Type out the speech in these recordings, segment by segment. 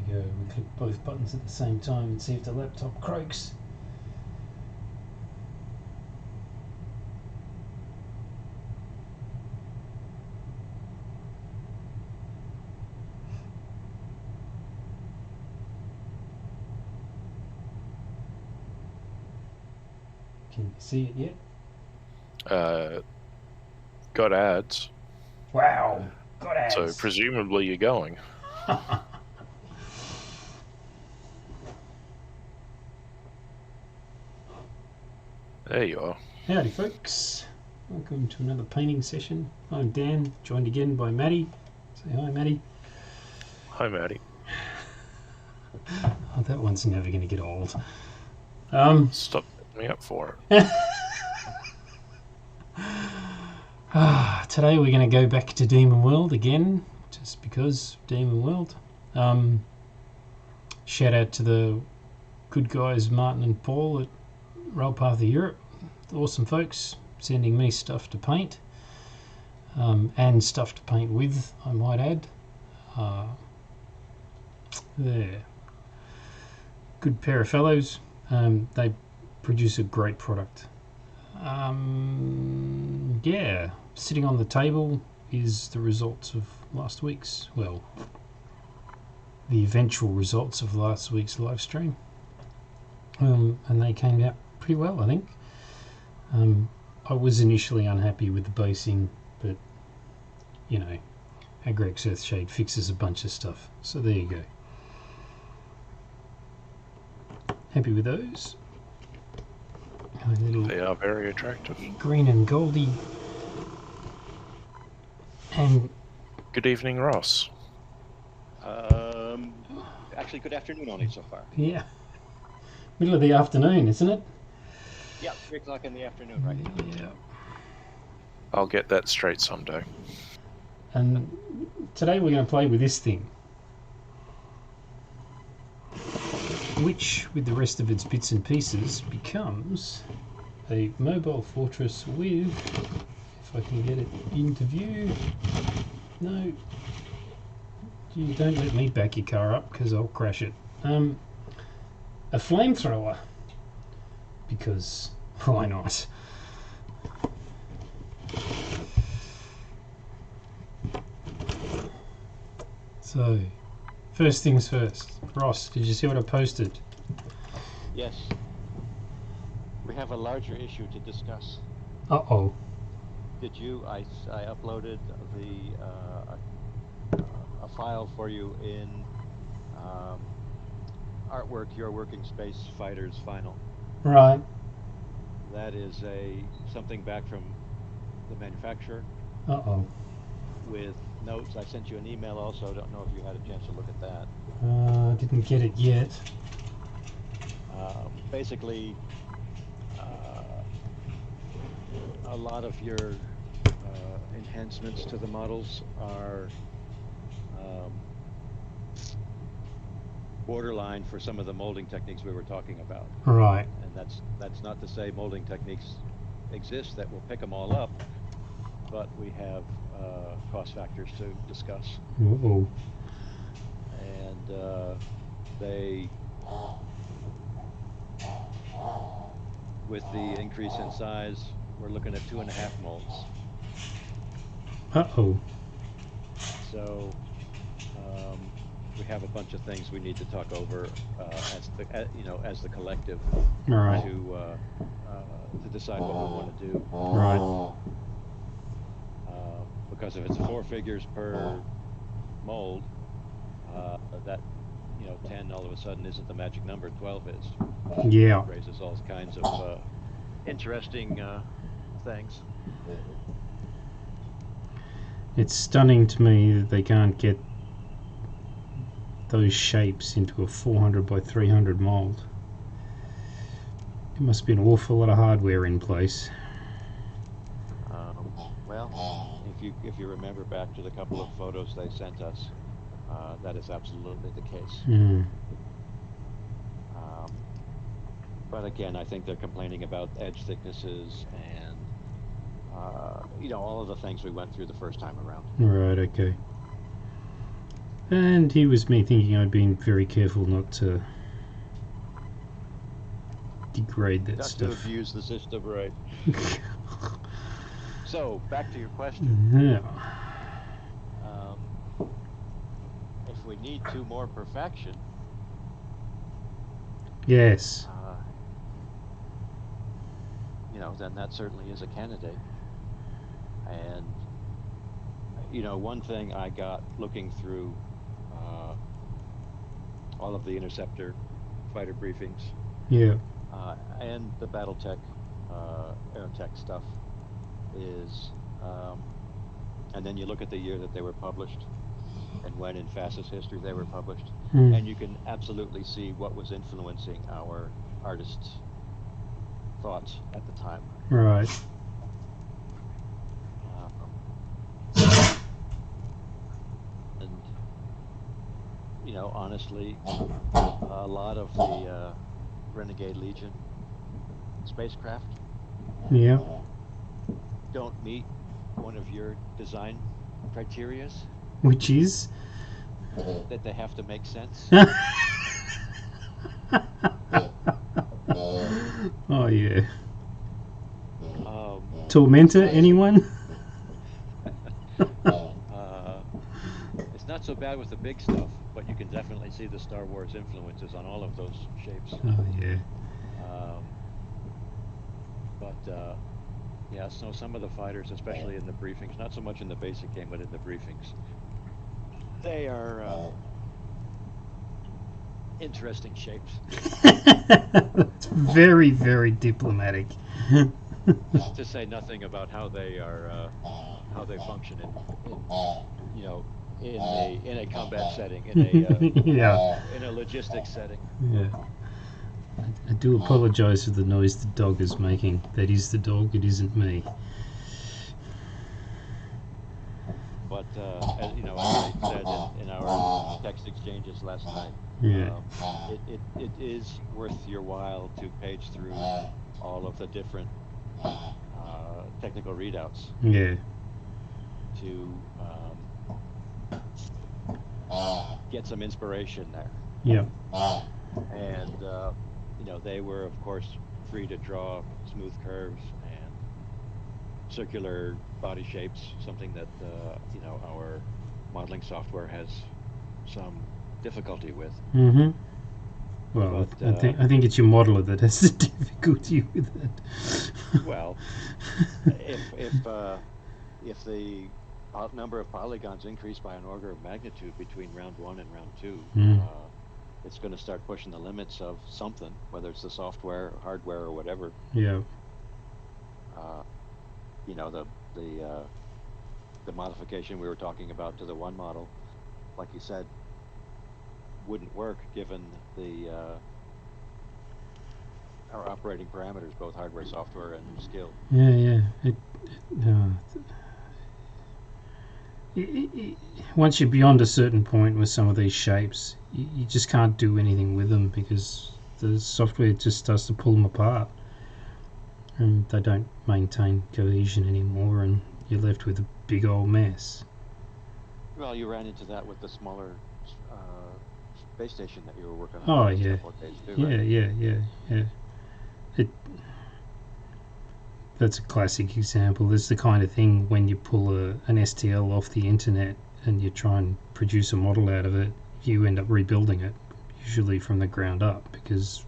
we go. We click both buttons at the same time and see if the laptop croaks. Can you see it yet? Got ads. Wow, got ads. So presumably you're going. There you are. Howdy folks, welcome to another painting session. I'm Dan, joined again by Maddie. Say hi Maddie. Hi Maddie. Oh, that one's never going to get old. Stop setting me up for it. Today we're going to go back to Demonworld again, just because Demonworld. Shout out to the good guys Martin and Paul at Rail Path of Europe. Awesome folks, sending me stuff to paint, and stuff to paint with, I might add. There. Good pair of fellows. They produce a great product. Yeah, sitting on the table is the results of last week's, well, the eventual results of last week's live stream. And they came out pretty well, I think. I was initially unhappy with the basing, but, you know, Agrex Earthshade fixes a bunch of stuff. So there you go. Happy with those. They are very attractive. Green and goldy. And good evening, Ross. Actually, good afternoon on it so far. Yeah. Middle of the afternoon, isn't it? Yeah, 3 o'clock in the afternoon right now. Yeah. I'll get that straight someday. And today we're going to play with this thing, which, with the rest of its bits and pieces, becomes a mobile fortress with, if I can get it into view, no, you don't let me back your car up because I'll crash it, a flamethrower, because why not? So, first things first. Ross, did you see what I posted? Yes. We have a larger issue to discuss. Uh-oh. Did you? I uploaded a file for you in Artwork Your Working Space Fighters Final. Right. That is something back from the manufacturer. Uh-oh. With notes. I sent you an email also. Don't know if you had a chance to look at that. Didn't get it yet. Basically, a lot of your enhancements to the models are borderline for some of the molding techniques we were talking about. Right. And that's not to say molding techniques exist that will pick them all up, but we have cost factors to discuss. Uh-oh. And they, with the increase in size, we're looking at 2.5 molds. Uh-oh. So we have a bunch of things we need to talk over as the collective, Right. to decide what we want to do. Right. Because if it's 4 figures per mold, that 10 all of a sudden isn't the magic number. 12 is. Yeah. It raises all kinds of interesting things. It's stunning to me that they can't get those shapes into a 400 by 300 mold. It must be an awful lot of hardware in place. Well, if you remember back to the couple of photos they sent us, that is absolutely the case. Mm. But again, I think they're complaining about edge thicknesses and all of the things we went through the first time around. Right, okay. And here was me thinking I'd been very careful not to degrade that Not to stuff. abuse the system, right? So, back to your question. Yeah. If we need 2 more perfection, Yes. then that certainly is a candidate. And, one thing I got looking through all of the interceptor fighter briefings Yeah. and the Battletech, Aerotech stuff is, and then you look at the year that they were published and when in fascist history they were published, and you can absolutely see what was influencing our artists' thoughts at the time. Right. And, honestly, a lot of the Renegade Legion spacecraft Yeah. don't meet one of your design criterias, Which is? that they have to make sense. Oh yeah. Tormentor, Tormentor, anyone? It's not so bad with the big stuff, but you can definitely see the Star Wars influences on all of those shapes. Oh yeah. Yeah, so some of the fighters, especially in the briefings, not so much in the basic game, but in the briefings, they are interesting shapes. It's very, very diplomatic. To say nothing about how they are, how they function in a combat setting, in a logistics setting. Yeah. I do apologise for the noise the dog is making. That is the dog, it isn't me. But as I said in our text exchanges last night, it is worth your while to page through all of the different technical readouts. Yeah. To get some inspiration there. Yeah. And they were, of course, free to draw smooth curves and circular body shapes, something that our modeling software has some difficulty with. Mm-hmm. Well, but, I think it's your modeler that has the difficulty with it. Well, if the number of polygons increase by an order of magnitude between round 1 and round 2, it's going to start pushing the limits of something, whether it's the software, or hardware, or whatever. Yeah. The modification we were talking about to the one model, like you said, wouldn't work given our operating parameters, both hardware, software, and skill. Yeah. Once you're beyond a certain point with some of these shapes, you just can't do anything with them because the software just starts to pull them apart, and they don't maintain cohesion anymore, and you're left with a big old mess. Well, you ran into that with the smaller space station that you were working on. Oh yeah. Days too, right? Yeah. That's a classic example. It's the kind of thing when you pull an STL off the internet and you try and produce a model out of it, you end up rebuilding it, usually from the ground up, because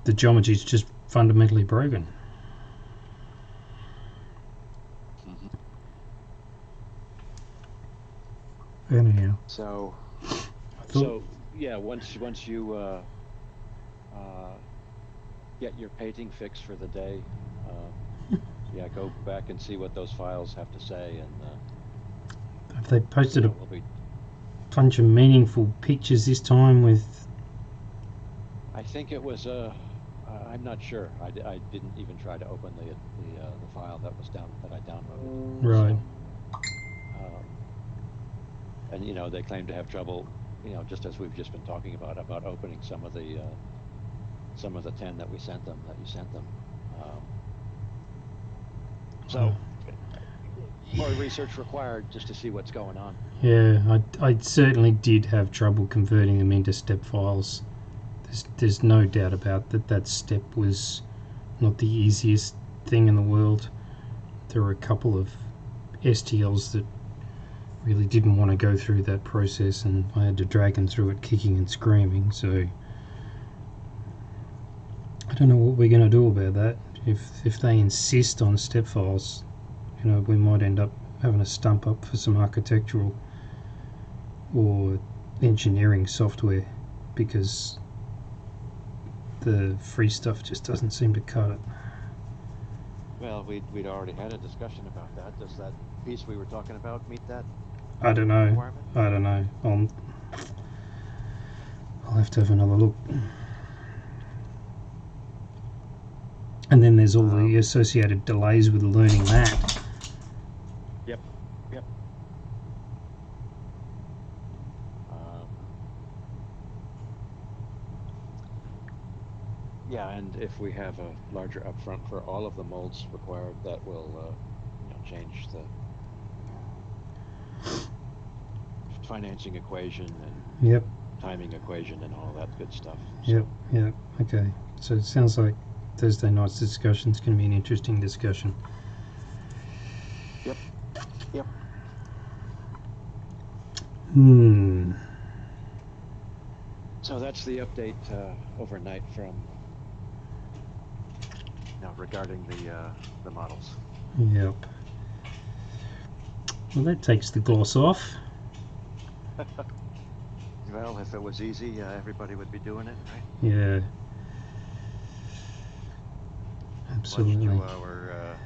the geometry is just fundamentally broken. Anyhow. So yeah, once you get your painting fix for the day, go back and see what those files have to say, and have they posted a bunch of meaningful pictures this time with? I think it was I'm not sure. I didn't even try to open the file that I downloaded. Right. So, and they claim to have trouble, just as we've just been talking about opening some of the 10 that you sent them. more research required just to see what's going on. Yeah, I certainly did have trouble converting them into step files. There's no doubt about that. That step was not the easiest thing in the world. There were a couple of STLs that really didn't want to go through that process, and I had to drag them through it kicking and screaming. So I don't know what we're going to do about that. If they insist on step files, we might end up having to stump up for some architectural or engineering software, because the free stuff just doesn't seem to cut it. Well, we'd already had a discussion about that. Does that piece we were talking about meet that I don't know. requirement? I don't know. I'll have to have another look. And then there's all the associated delays with learning that. Yep. Yeah, and if we have a larger upfront for all of the molds required, that will change the financing equation and Yep. timing equation and all that good stuff. Yep. Okay. So it sounds like Thursday night's discussion is going to be an interesting discussion. Yep. So that's the update overnight from regarding the models. Yep. Well, that takes the gloss off. Well, if it was easy, everybody would be doing it, right? Yeah. Absolutely. Much to our,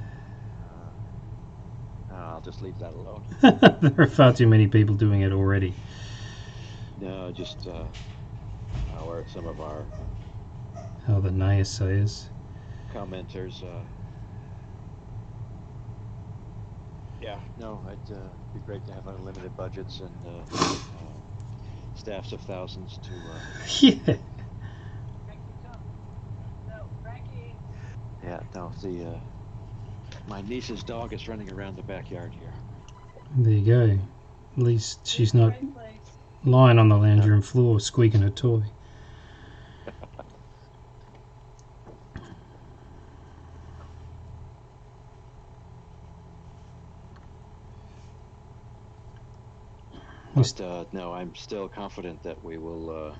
I'll just leave that alone. There are far too many people doing it already. No, just some of our The naysayers. commenters. Yeah, no, it'd be great to have unlimited budgets and staffs of thousands to. Yeah. Yeah, no, my niece's dog is running around the backyard here. There you go. At least she's not lying on the lounge room floor squeaking a toy. But no, I'm still confident that we will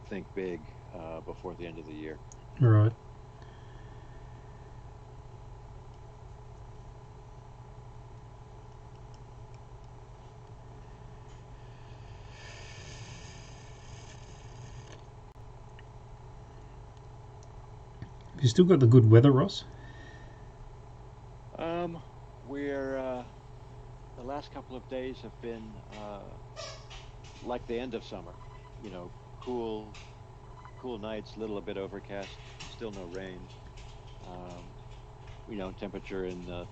think big before the end of the year. Right. Have you still got the good weather, Ross? We're the last couple of days have been like the end of summer. Cool nights, little bit overcast, still no rain. Temperature in the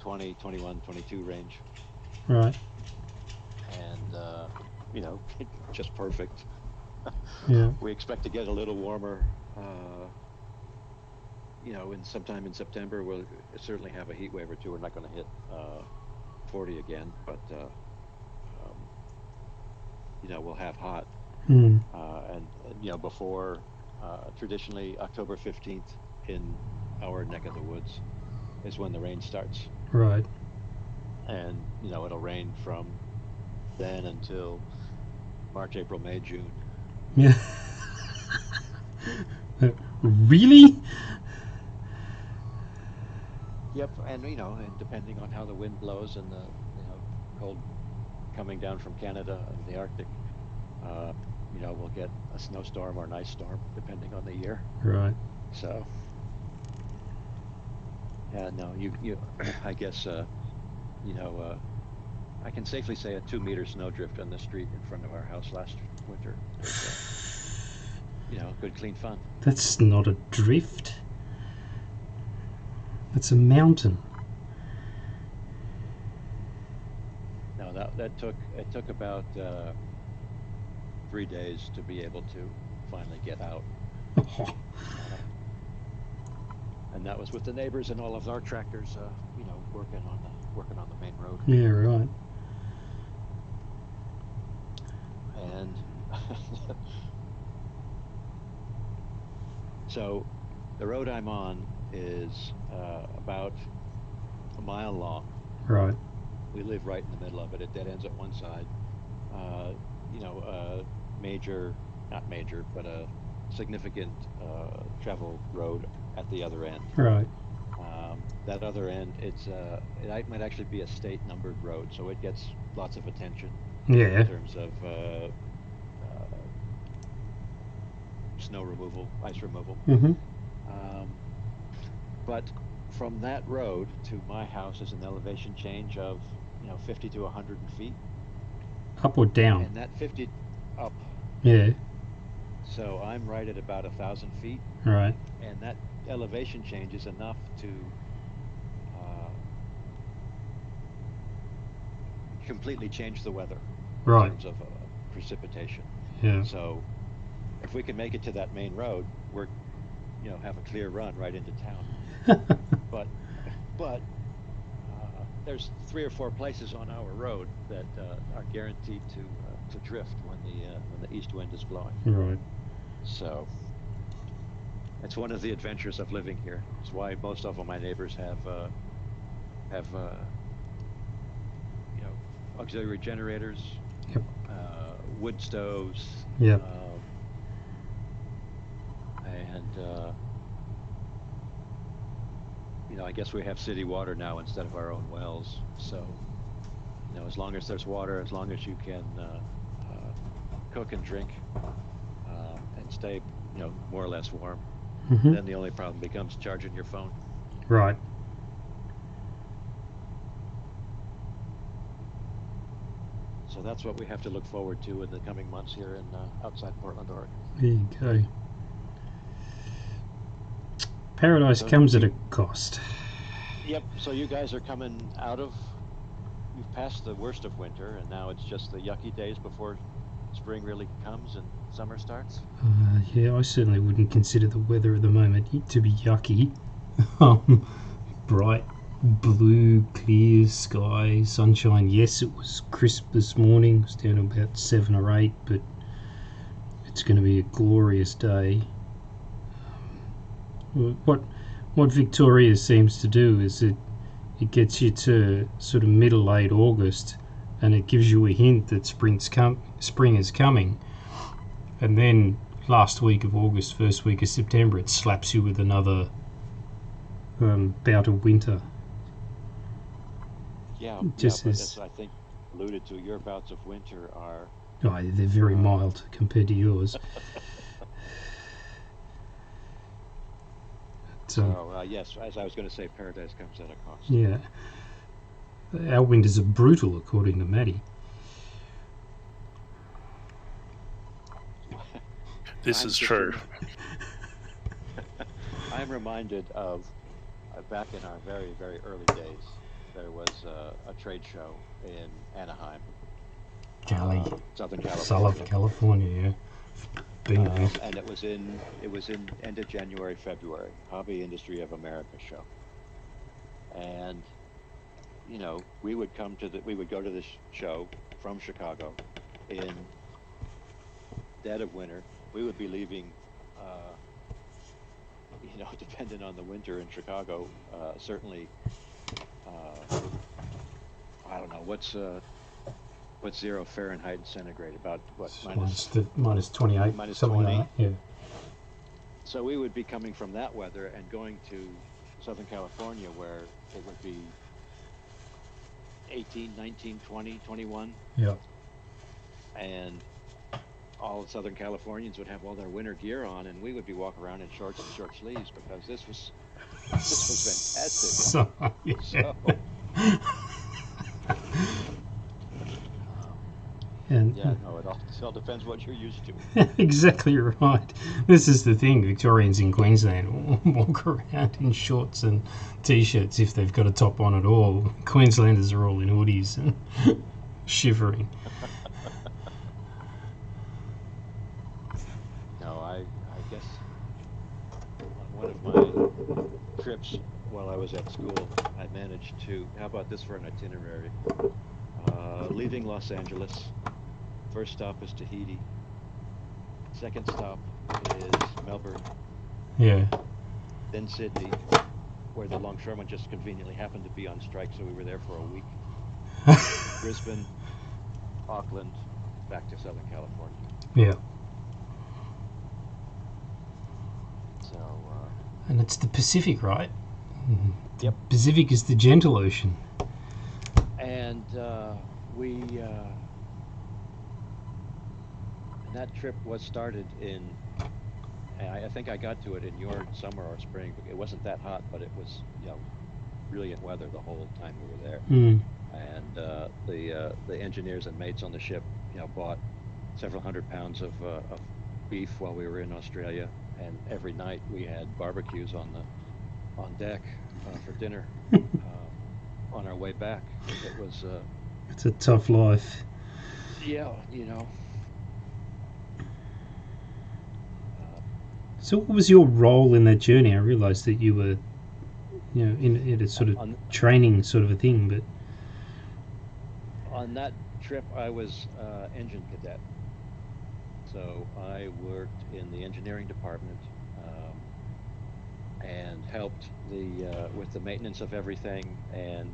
20, 21, 22 range. Right. And just perfect. Yeah. We expect to get a little warmer. Sometime in September, we'll certainly have a heat wave or two. We're not going to hit 40 again, but we'll have hot. And before traditionally October 15th in our neck of the woods is when the rain starts. Right. And it'll rain from then until March, April, May, June. Yeah. Really? Yep, and and depending on how the wind blows and the cold coming down from Canada and the Arctic, we'll get a snowstorm or an ice storm depending on the year. Right. So, yeah, no, you I guess I can safely say a 2-meter snowdrift on the street in front of our house last winter was, good clean fun. That's not a drift. That's a mountain. No, it took about 3 days to be able to finally get out. and that was with the neighbors and all of our tractors, working on the main road. Yeah, right. And so the road I'm on is about a mile long. Right. We live right in the middle of it. It dead ends at one side. Major, not major, but a significant travel road at the other end. Right. That other end, it might actually be a state numbered road, so it gets lots of attention Yeah. in terms of snow removal, ice removal. Mm-hmm. But from that road to my house is an elevation change of 50 to 100 feet. Up or down? And that 50 up. Yeah. So I'm right at about 1,000 feet. Right. And that elevation change is enough to completely change the weather Right. in terms of precipitation. Yeah. So if we can make it to that main road, we're have a clear run right into town. but there's 3 or 4 places on our road that are guaranteed to drift when the east wind is blowing. Right. So it's one of the adventures of living here. It's why most of my neighbors have auxiliary generators, Yep. wood stoves. Yep. I guess we have city water now instead of our own wells. So, as long as there's water, as long as you can cook and drink and stay, more or less warm, Mm-hmm. then the only problem becomes charging your phone. Right. So that's what we have to look forward to in the coming months here in outside Portland, Oregon. There you go. Paradise comes at a cost. Yep. So you guys are coming you've passed the worst of winter, and now it's just the yucky days before spring really comes and summer starts. Yeah, I certainly wouldn't consider the weather at the moment to be yucky. Bright blue, clear sky, sunshine. Yes, it was crisp this morning. It's down to about 7 or 8, but it's going to be a glorious day. What Victoria seems to do is it gets you to sort of middle late August, and it gives you a hint that spring is coming, and then last week of August, first week of September, it slaps you with another bout of winter. Yeah, but as I think alluded to, your bouts of winter are... Oh, they're very mild compared to yours. So, yes, as I was going to say, paradise comes at a cost. Yeah. Our winters are brutal, according to Maddie. This is true. I'm reminded of back in our very, very early days, there was a trade show in Anaheim, Southern California. Yeah. Been there. And it was in end of January, February, Hobby Industry of America show. And we would go to this show from Chicago in dead of winter. We would be leaving, depending on the winter in Chicago, certainly, I don't know, what's 0 Fahrenheit and centigrade? About what? Minus 28, minus something 20. like that. Yeah. So we would be coming from that weather and going to Southern California, where it would be 18, 19, 20, 21. Yeah. And all Southern Californians would have all their winter gear on, and we would be walking around in shorts and short sleeves because this was fantastic. And it all depends what you're used to. Exactly right. This is the thing. Victorians in Queensland walk around in shorts and t-shirts if they've got a top on at all. Queenslanders are all in hoodies and shivering. No, I guess on one of my trips while I was at school, I managed to. How about this for an itinerary? Leaving Los Angeles, first stop is Tahiti. Second stop is Melbourne, Yeah. then Sydney, where the longshoremen just conveniently happened to be on strike, so we were there for a week. Brisbane, Auckland, back to Southern California. Yeah. So, And it's the Pacific, right? The Yep. Pacific is the gentle ocean. and that trip was started in. I think I got to it in your summer or spring. It wasn't that hot, but it was, brilliant weather the whole time we were there. Mm. And the engineers and mates on the ship, bought several hundred pounds of beef while we were in Australia, and every night we had barbecues on deck for dinner on our way back. It was It's a tough life. yeah, So what was your role in that journey? I realised that you were, in a sort of on training sort of a thing, but... on that trip I was engine cadet. So I worked in the engineering department and helped with the maintenance of everything, and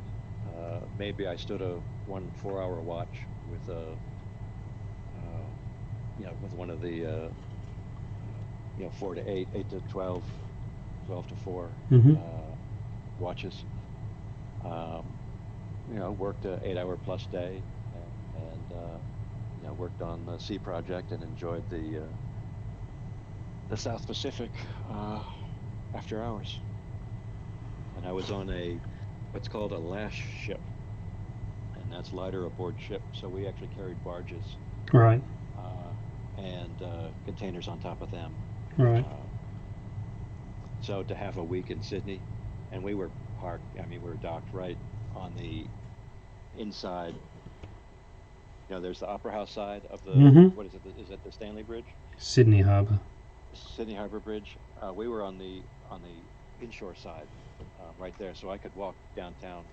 maybe I stood a 1 4-hour watch with with one of the 4 to 8, 8 to 12, 12 to 4 Mm-hmm. watches. Um, worked a 8-hour plus day, and worked on the sea project and enjoyed the South Pacific after hours. And I was on what's called a lash ship, and that's lighter aboard ship. So we actually carried barges Right, and containers on top of them. right. So to have a week in Sydney, and we were parked. I mean, we were docked right on the inside. There's the Opera House side of the, Mm-hmm. what is it? Is it the Stanley Bridge? Sydney Harbour. Sydney Harbor Bridge. We were on the inshore side, right there, so I could walk downtown,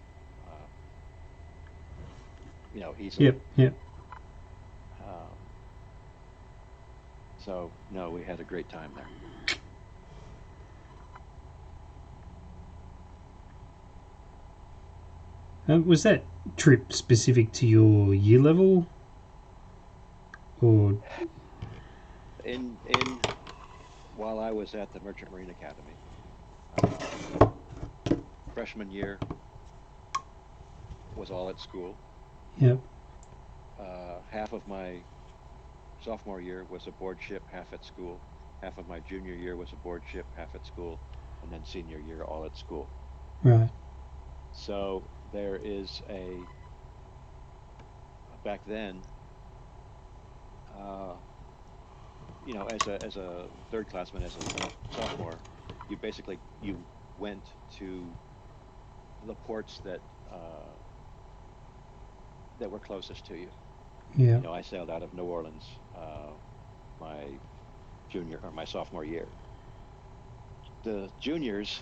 easily. Yep, yep. Um, so no, we had a great time there. Was that trip specific to your year level? Or... In While I was at the Merchant Marine Academy, freshman year was all at school. Yep, Half of my sophomore year was aboard ship, half at school. Half of my junior year was aboard ship, half at school, and then senior year all at school. right. So there is back then, as a third classman, as a sophomore, you went to the ports that were closest to you. Yeah, I sailed out of New Orleans my my sophomore year. The juniors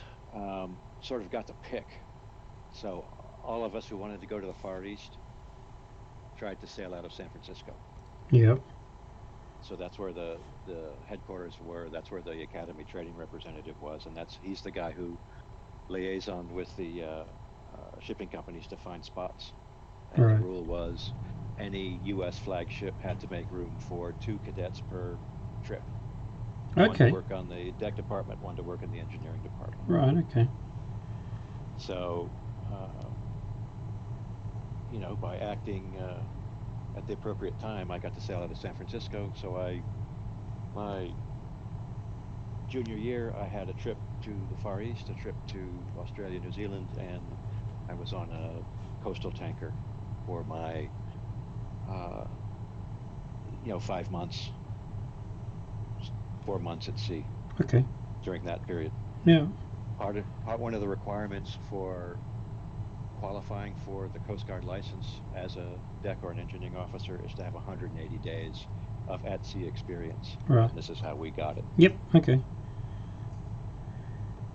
sort of got to pick. So all of us who wanted to go to the Far East tried to sail out of San Francisco. yep, So that's where the headquarters were. That's where the Academy trading representative was, and he's the guy who liaisoned with the shipping companies to find spots. And the right. rule was any U.S. flagship had to make room for 2 cadets per trip. One to Okay, work on the deck department, one to work in the engineering department. right, okay. So, by acting at the appropriate time, I got to sail out of San Francisco. So my junior year, I had a trip to the Far East, a trip to Australia, New Zealand, and I was on a coastal tanker for my, 5 months, 4 months at sea Okay, during that period. yeah, One of the requirements for qualifying for the Coast Guard license as a deck or an engineering officer is to have 180 days of at-sea experience. right. And this is how we got it. Yep, okay.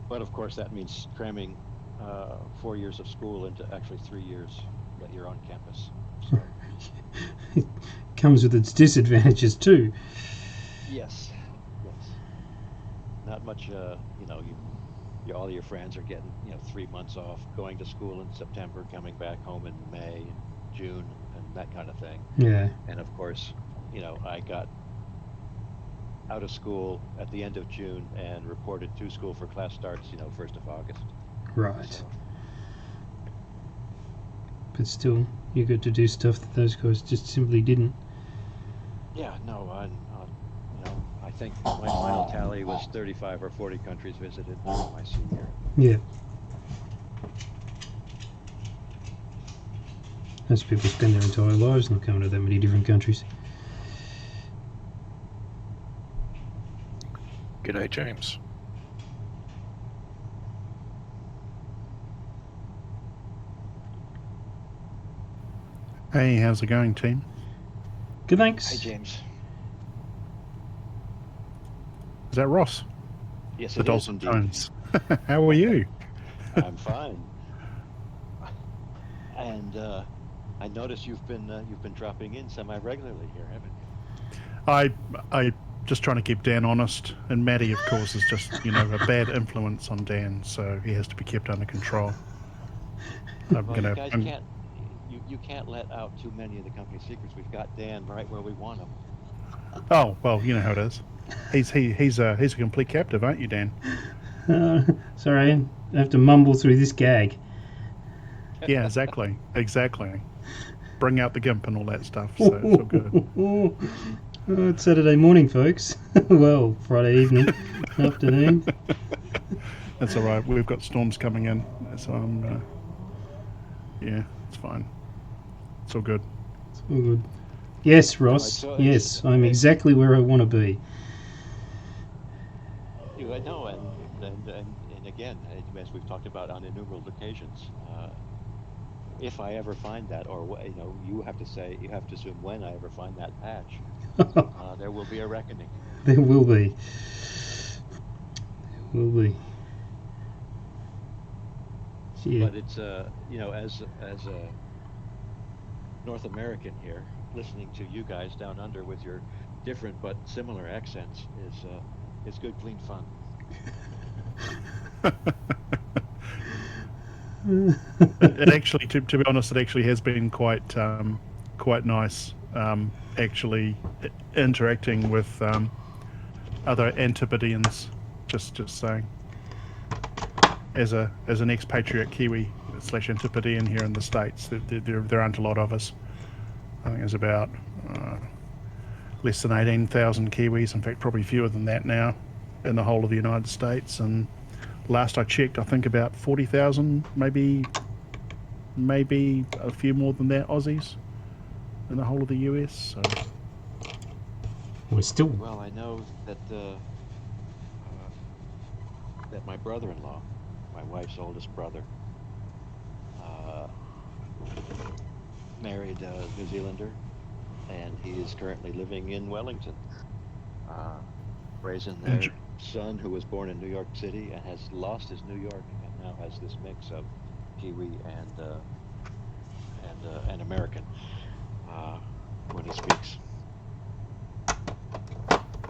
But of course, that means cramming 4 years of school into actually 3 years that you're on campus. So, Comes with its disadvantages too. yes, yes. Not much, all your friends are getting, 3 months off, going to school in September, coming back home in May and June, and that kind of thing. Yeah, And of course, I got out of school at the end of June and reported to school for class starts, 1st of August. right. So, But still, you got to do stuff that those guys just simply didn't. yeah, no, I think my final tally was 35 or 40 countries visited my senior. Yeah. Most people spend their entire lives not coming to that many different countries. G'day, James. Hey, how's it going, team? Good, thanks. Hi, James. Is that Ross? Yes, The it is dulcet indeed. tones. How are you? I'm fine. And I notice you've been dropping in semi-regularly here, haven't you? I just trying to keep Dan honest, and Maddie, of course, is just a bad influence on Dan, so he has to be kept under control. Well, you guys can't. You can't let out too many of the company secrets. We've got Dan right where we want him. Oh well, you know how it is. He's a complete captive, aren't you, Dan? Sorry, I have to mumble through this gag. Yeah, exactly. Bring out the gimp and all that stuff. So it's all good. Oh, it's Saturday morning, folks. Well, Friday evening, afternoon. That's all right. We've got storms coming in, so yeah, it's fine. It's all good. It's all good. Yes, Ross. Yes, I'm exactly where I want to be. I know, and again, as we've talked about on innumerable occasions, if I ever find that, or you have to assume when I ever find that patch, there will be a reckoning. There will be. There will be. Yeah. But it's as a North American here, listening to you guys down under with your different but similar accents is good, clean fun. It actually, to be honest, it actually has been quite nice. Actually, interacting with other Antipodeans. Just saying, as an expatriate Kiwi / Antipodean here in the States, there aren't a lot of us. I think there's about less than 18,000 Kiwis. In fact, probably fewer than that now in the whole of the United States. And last I checked, I think about 40,000, maybe a few more than that, Aussies in the whole of the US. So. We're still. Well, I know that that my brother-in-law, my wife's oldest brother, married a New Zealander, and he is currently living in Wellington, raising their son, who was born in New York City and has lost his New York, and now has this mix of Kiwi and American when he speaks.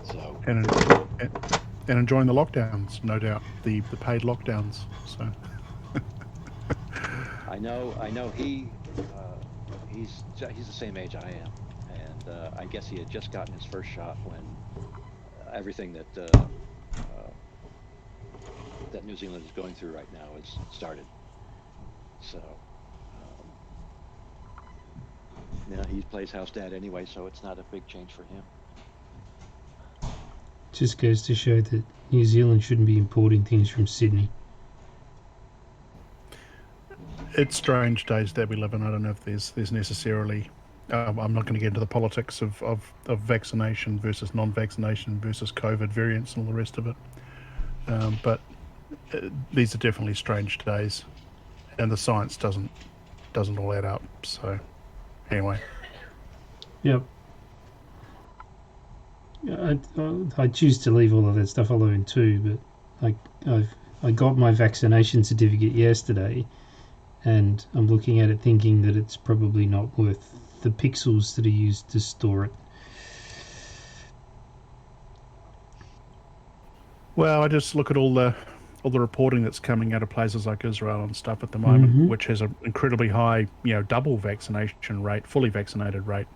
So. And enjoying the lockdowns, no doubt, the paid lockdowns. So. I know. He's the same age I am, and I guess he had just gotten his first shot when everything that New Zealand is going through right now is started. So, he plays house dad anyway, so it's not a big change for him. Just goes to show that New Zealand shouldn't be importing things from Sydney. It's strange days that we live in. I don't know if there's necessarily. I'm not going to get into the politics of vaccination versus non-vaccination versus COVID variants and all the rest of it. But these are definitely strange days, and the science doesn't all add up. So anyway. Yep. I choose to leave all of that stuff alone too, but I've I got my vaccination certificate yesterday, and I'm looking at it thinking that it's probably not worth the pixels that are used to store it. Well, I just look at all the reporting that's coming out of places like Israel and stuff at the moment, Mhm. which has an incredibly high, double vaccination rate, fully vaccinated rate,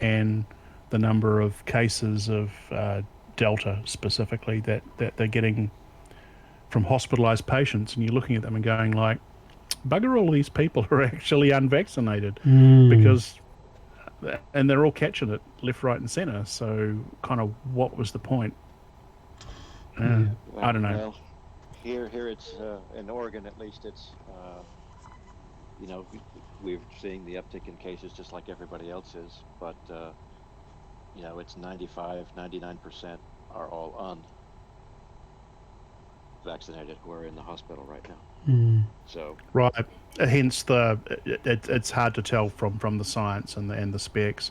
and the number of cases of Delta specifically that they're getting from hospitalized patients, and you're looking at them and going like, bugger, all these people are actually unvaccinated because, and they're all catching it left, right, and center. So, kind of, what was the point? Yeah. I don't know. Well, here it's in Oregon at least. It's we're seeing the uptick in cases just like everybody else is, but it's 99% are all unvaccinated who are in the hospital right now. So Right. Hence it's hard to tell from the science and the specs.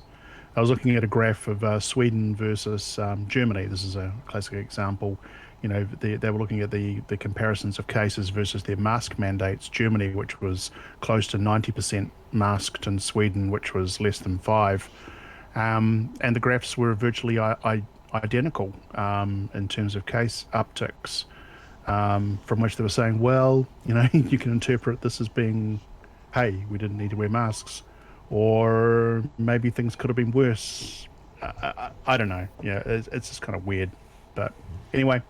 I was looking at a graph of Sweden versus Germany. This is a classic example. They were looking at the comparisons of cases versus their mask mandates. Germany, which was close to 90% masked, and Sweden, which was less than 5%. And the graphs were virtually identical in terms of case upticks, from which they were saying, well, you can interpret this as being, hey, we didn't need to wear masks, or maybe things could have been worse. I don't know. Yeah, it's just kind of weird. But anyway,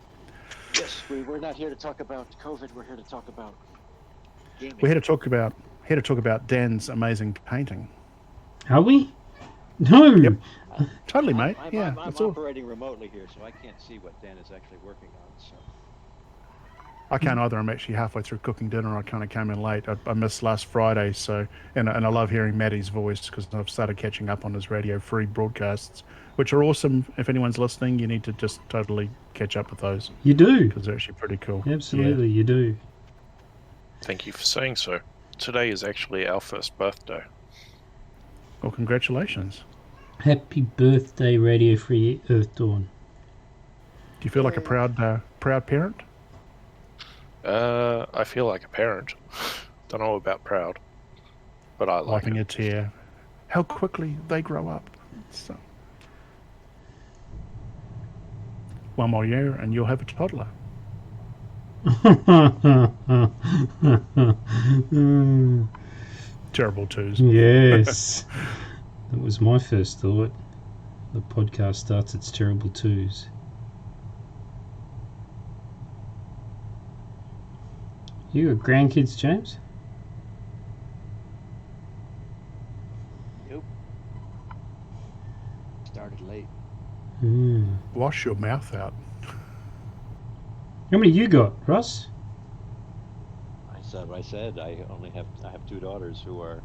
yes, we're not here to talk about COVID. We're here to talk about gaming. we're here to talk about Dan's amazing painting. Are we? No. Yep. Totally, mate. I'm operating remotely here, so I can't see what Dan is actually working on. So I can't either. I'm actually halfway through cooking dinner. I kind of came in late. I missed last Friday, so and I love hearing Maddie's voice because I've started catching up on his radio-free broadcasts, which are awesome. If anyone's listening, you need to just totally catch up with those. You do. Because they're actually pretty cool. Absolutely, you do. Thank you for saying so. Today is actually our first birthday. Well, congratulations. Happy birthday, Radio Free Earth Dawn. Do you feel like a proud parent? I feel like a parent. Don't know about proud, but I like Wiping it. a tear. How quickly they grow up. So, one more year and you'll have a toddler. Terrible twos. Yes. That was my first thought. The podcast starts its terrible twos. You got grandkids, James? nope. Started late. Wash your mouth out. How many you got, Russ? I said I have 2 daughters who are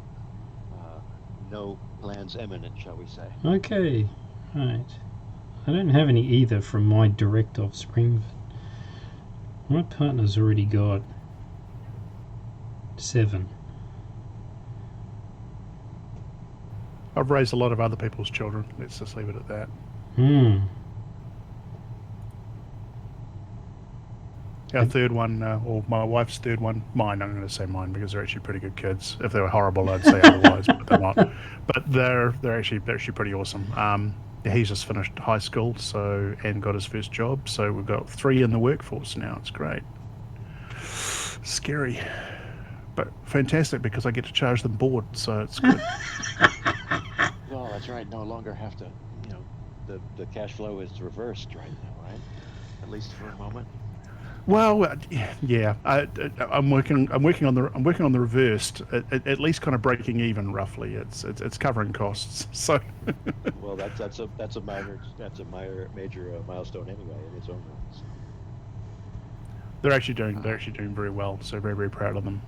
no plans imminent, shall we say? Okay, right. I don't have any either from my direct offspring. My partner's already got 7. I've raised a lot of other people's children. Let's just leave it at that. Our third one, or my wife's third one, mine, I'm going to say mine because they're actually pretty good kids. If they were horrible, I'd say otherwise, but they're not. But they're actually pretty awesome. He's just finished high school, and got his first job, so we've got 3 in the workforce now. It's great. Scary, but fantastic because I get to charge them board, so it's good. Well, that's right. No longer have to. The cash flow is reversed right now, right? At least for a moment. Well, yeah, I'm working on the reversed. At least kind of breaking even roughly. It's covering costs. So. Well, that's a major milestone anyway in its own right. So. They're actually doing very well. So very, very proud of them.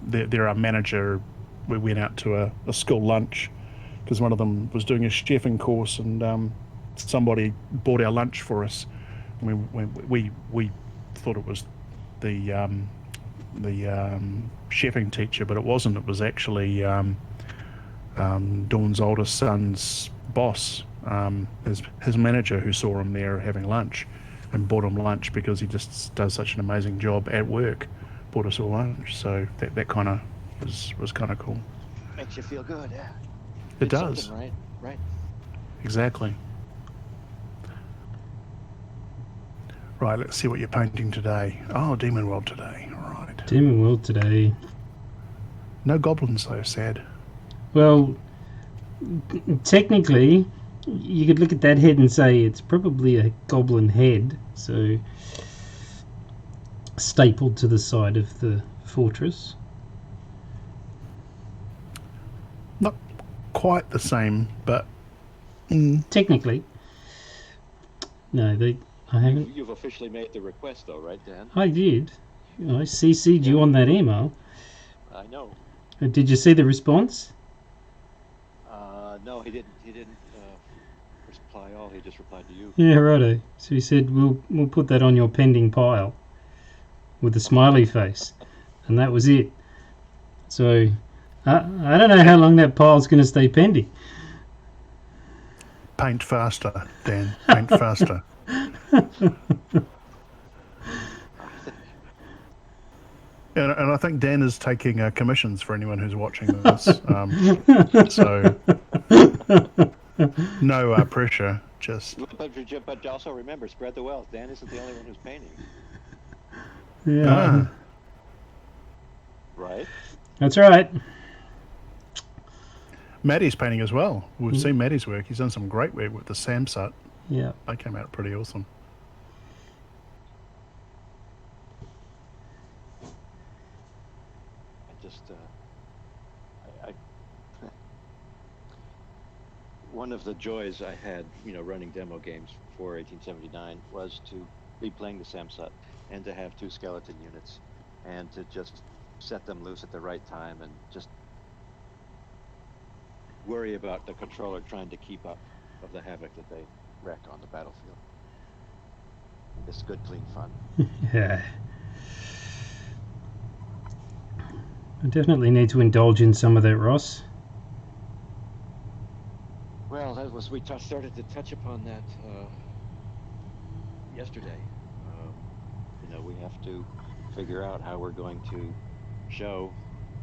They're our manager. We went out to a school lunch because one of them was doing a chefing course, and somebody bought our lunch for us. We thought it was the chefing teacher, but it wasn't. It was actually Dawn's oldest son's boss, his manager, who saw him there having lunch. and bought him lunch because he just does such an amazing job at work. Bought us all lunch, so that kind of was kind of cool. Makes you feel good, yeah. It Did does. something right. Exactly. Right, let's see what you're painting today. Oh, Demonworld today. Right. Demonworld today. No goblins though, sad. Well, technically, you could look at that head and say it's probably a goblin head, so stapled to the side of the fortress. Not quite the same, but Technically. No, I haven't. You've officially made the request, though, right, Dan? I did. I CC'd you on that email. I know. Did you see the response? No, he didn't. He didn't reply all. He just replied to you. Yeah, righto. So he said we'll put that on your pending pile with a smiley face, and that was it. So I don't know how long that pile's going to stay pending. paint faster, Dan. Paint faster. And I think Dan is taking commissions for anyone who's watching this. So no pressure. Just But also remember, spread the wealth. Dan isn't the only one who's painting. Yeah, Right? that's right. Maddie's painting as well. We've seen Maddie's work. He's done some great work with the Samsut. Yeah. They came out pretty awesome. One of the joys I had, running demo games for 1879 was to be playing the Samsut and to have 2 skeleton units and to just set them loose at the right time and just worry about the controller trying to keep up of the havoc that they wreck on the battlefield. It's good, clean fun. Yeah. I definitely need to indulge in some of that, Ross. Well, we started to touch upon that yesterday. We have to figure out how we're going to show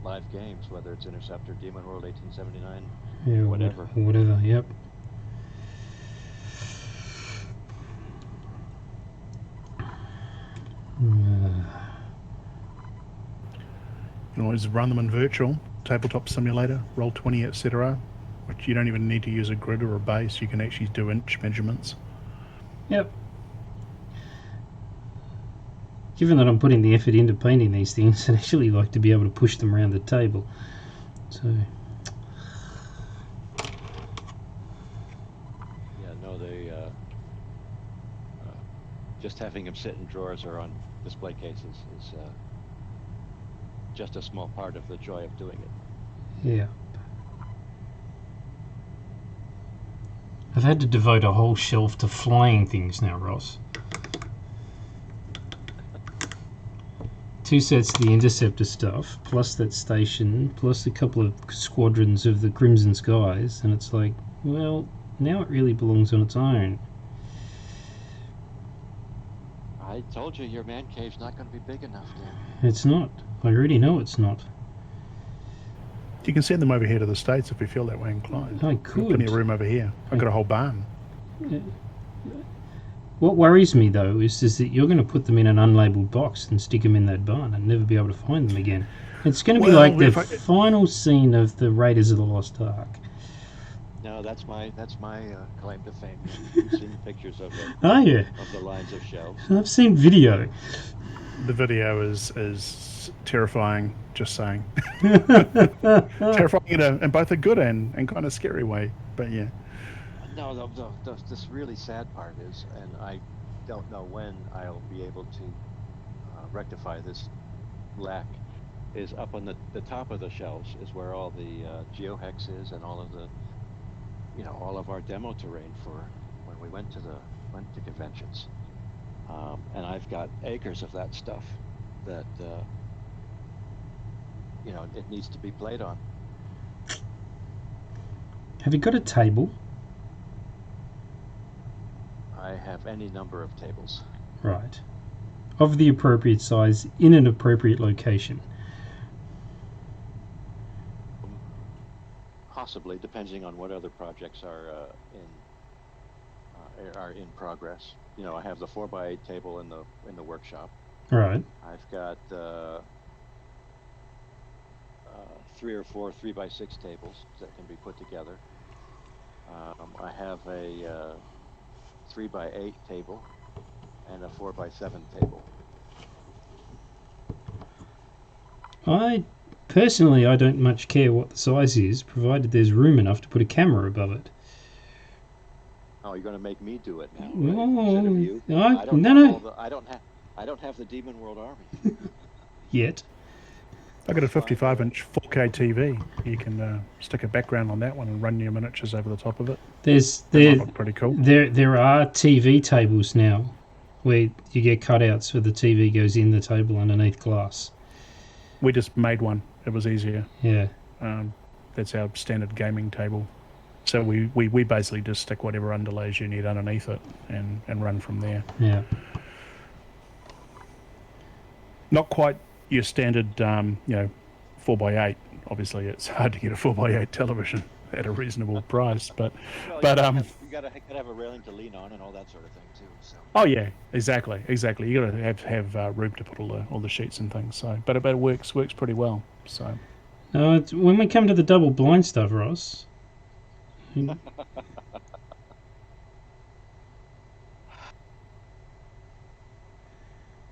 live games, whether it's Interceptor, Demonworld, 1879, Yeah, whatever. Whatever, yep. You can always run them in virtual, tabletop simulator, Roll20, etc. Which you don't even need to use a grid or a base. You can actually do inch measurements. Yep. Given that I'm putting the effort into painting these things, I'd actually like to be able to push them around the table. So. Yeah, no, they just having them sit in drawers or on display cases is just a small part of the joy of doing it. Yeah. I've had to devote a whole shelf to flying things now, Ross. 2 sets of the Interceptor stuff, plus that station, plus a couple of squadrons of the Crimson Skies, and it's like, well, now it really belongs on its own. I told you your man cave's not going to be big enough, Dan. It's not. I already know it's not. You can send them over here to the States if we feel that way inclined. I We've got plenty could. of room over here. I've got a whole barn. What worries me, though, is that you're going to put them in an unlabeled box and stick them in that barn and never be able to find them again. It's going to be like the final scene of the Raiders of the Lost Ark. No, that's my claim to fame. You've seen pictures of it. Oh, yeah. Of the lines of shelves. I've seen video. The video is terrifying, just saying. Terrifying in both a good and kind of scary way, but yeah. No, this really sad part is, and I don't know when I'll be able to rectify this lack, is up on the top of the shelves is where all the geohex is and all of the, all of our demo terrain for when we went to conventions. And I've got acres of that stuff that, it needs to be played on. Have you got a table? I have any number of tables. Right. Of the appropriate size in an appropriate location. Possibly, depending on what other projects are in progress. You know, I have the 4x8 table in the workshop. Right. I've got 3 or 4 3x6 tables that can be put together. I have a 3x8 table and a 4x7 table. Personally, I don't much care what the size is, provided there's room enough to put a camera above it. Oh, you're going to make me do it now, right? No, Instead of you. I don't have the Demonworld army. Yet. I've got a 55-inch 4K TV. You can stick a background on that one and run your miniatures over the top of it. That might look pretty cool. There are TV tables now where you get cutouts for the TV goes in the table underneath glass. We just made one. It was easier. Yeah. That's our standard gaming table. So we basically just stick whatever underlays you need underneath it and run from there. Yeah. Not quite your standard, 4x8. Obviously, it's hard to get a 4x8 television at a reasonable price, but Well, you gotta have a railing to lean on and all that sort of thing too. So. Oh yeah, exactly. You got to have room to put all the sheets and things. So, but it works pretty well. So. When we come to the double blind stuff, Ross.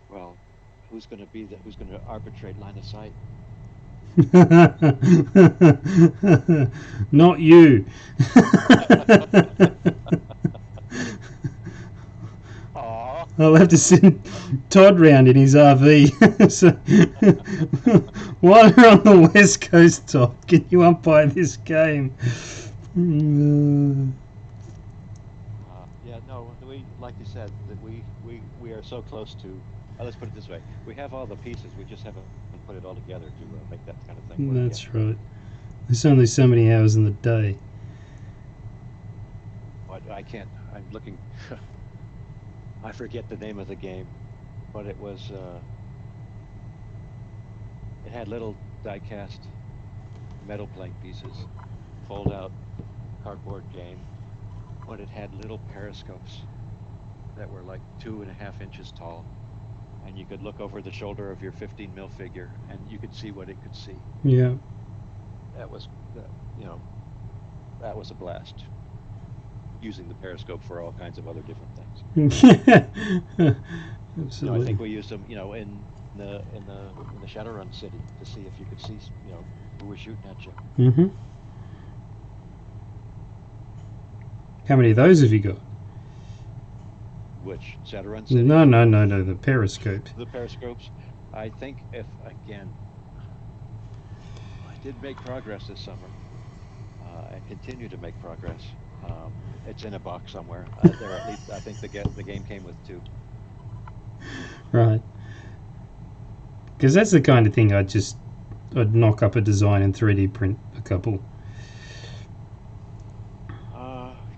Well, who's going to arbitrate line of sight? Not you. I'll have to send Todd round in his RV. So, while you're on the West Coast, Todd, can you umpire this game? Yeah, no, like you said, that we are so close to. Let's put it this way: we have all the pieces, we just haven't put it all together to make that kind of thing work. That's right. There's only so many hours in the day. But I can't. I'm looking. I forget the name of the game, but it was. It had little die-cast metal playing pieces, fold-out cardboard game, but it had little periscopes that were like 2.5 inches tall, and you could look over the shoulder of your 15 mil figure, and you could see what it could see. Yeah. That was, that was a blast. Using the periscope for all kinds of other different things. Absolutely. I think we used them, in the Shadowrun city to see if you could see, who was shooting at you. Mm-hmm. How many of those have you got? Which Shadowrun city? No, the periscope. The periscopes. I think I did make progress this summer, and continue to make progress. It's in a box somewhere. There, at least I think the game came with 2. Right. Because that's the kind of thing I'd knock up a design and 3D print a couple.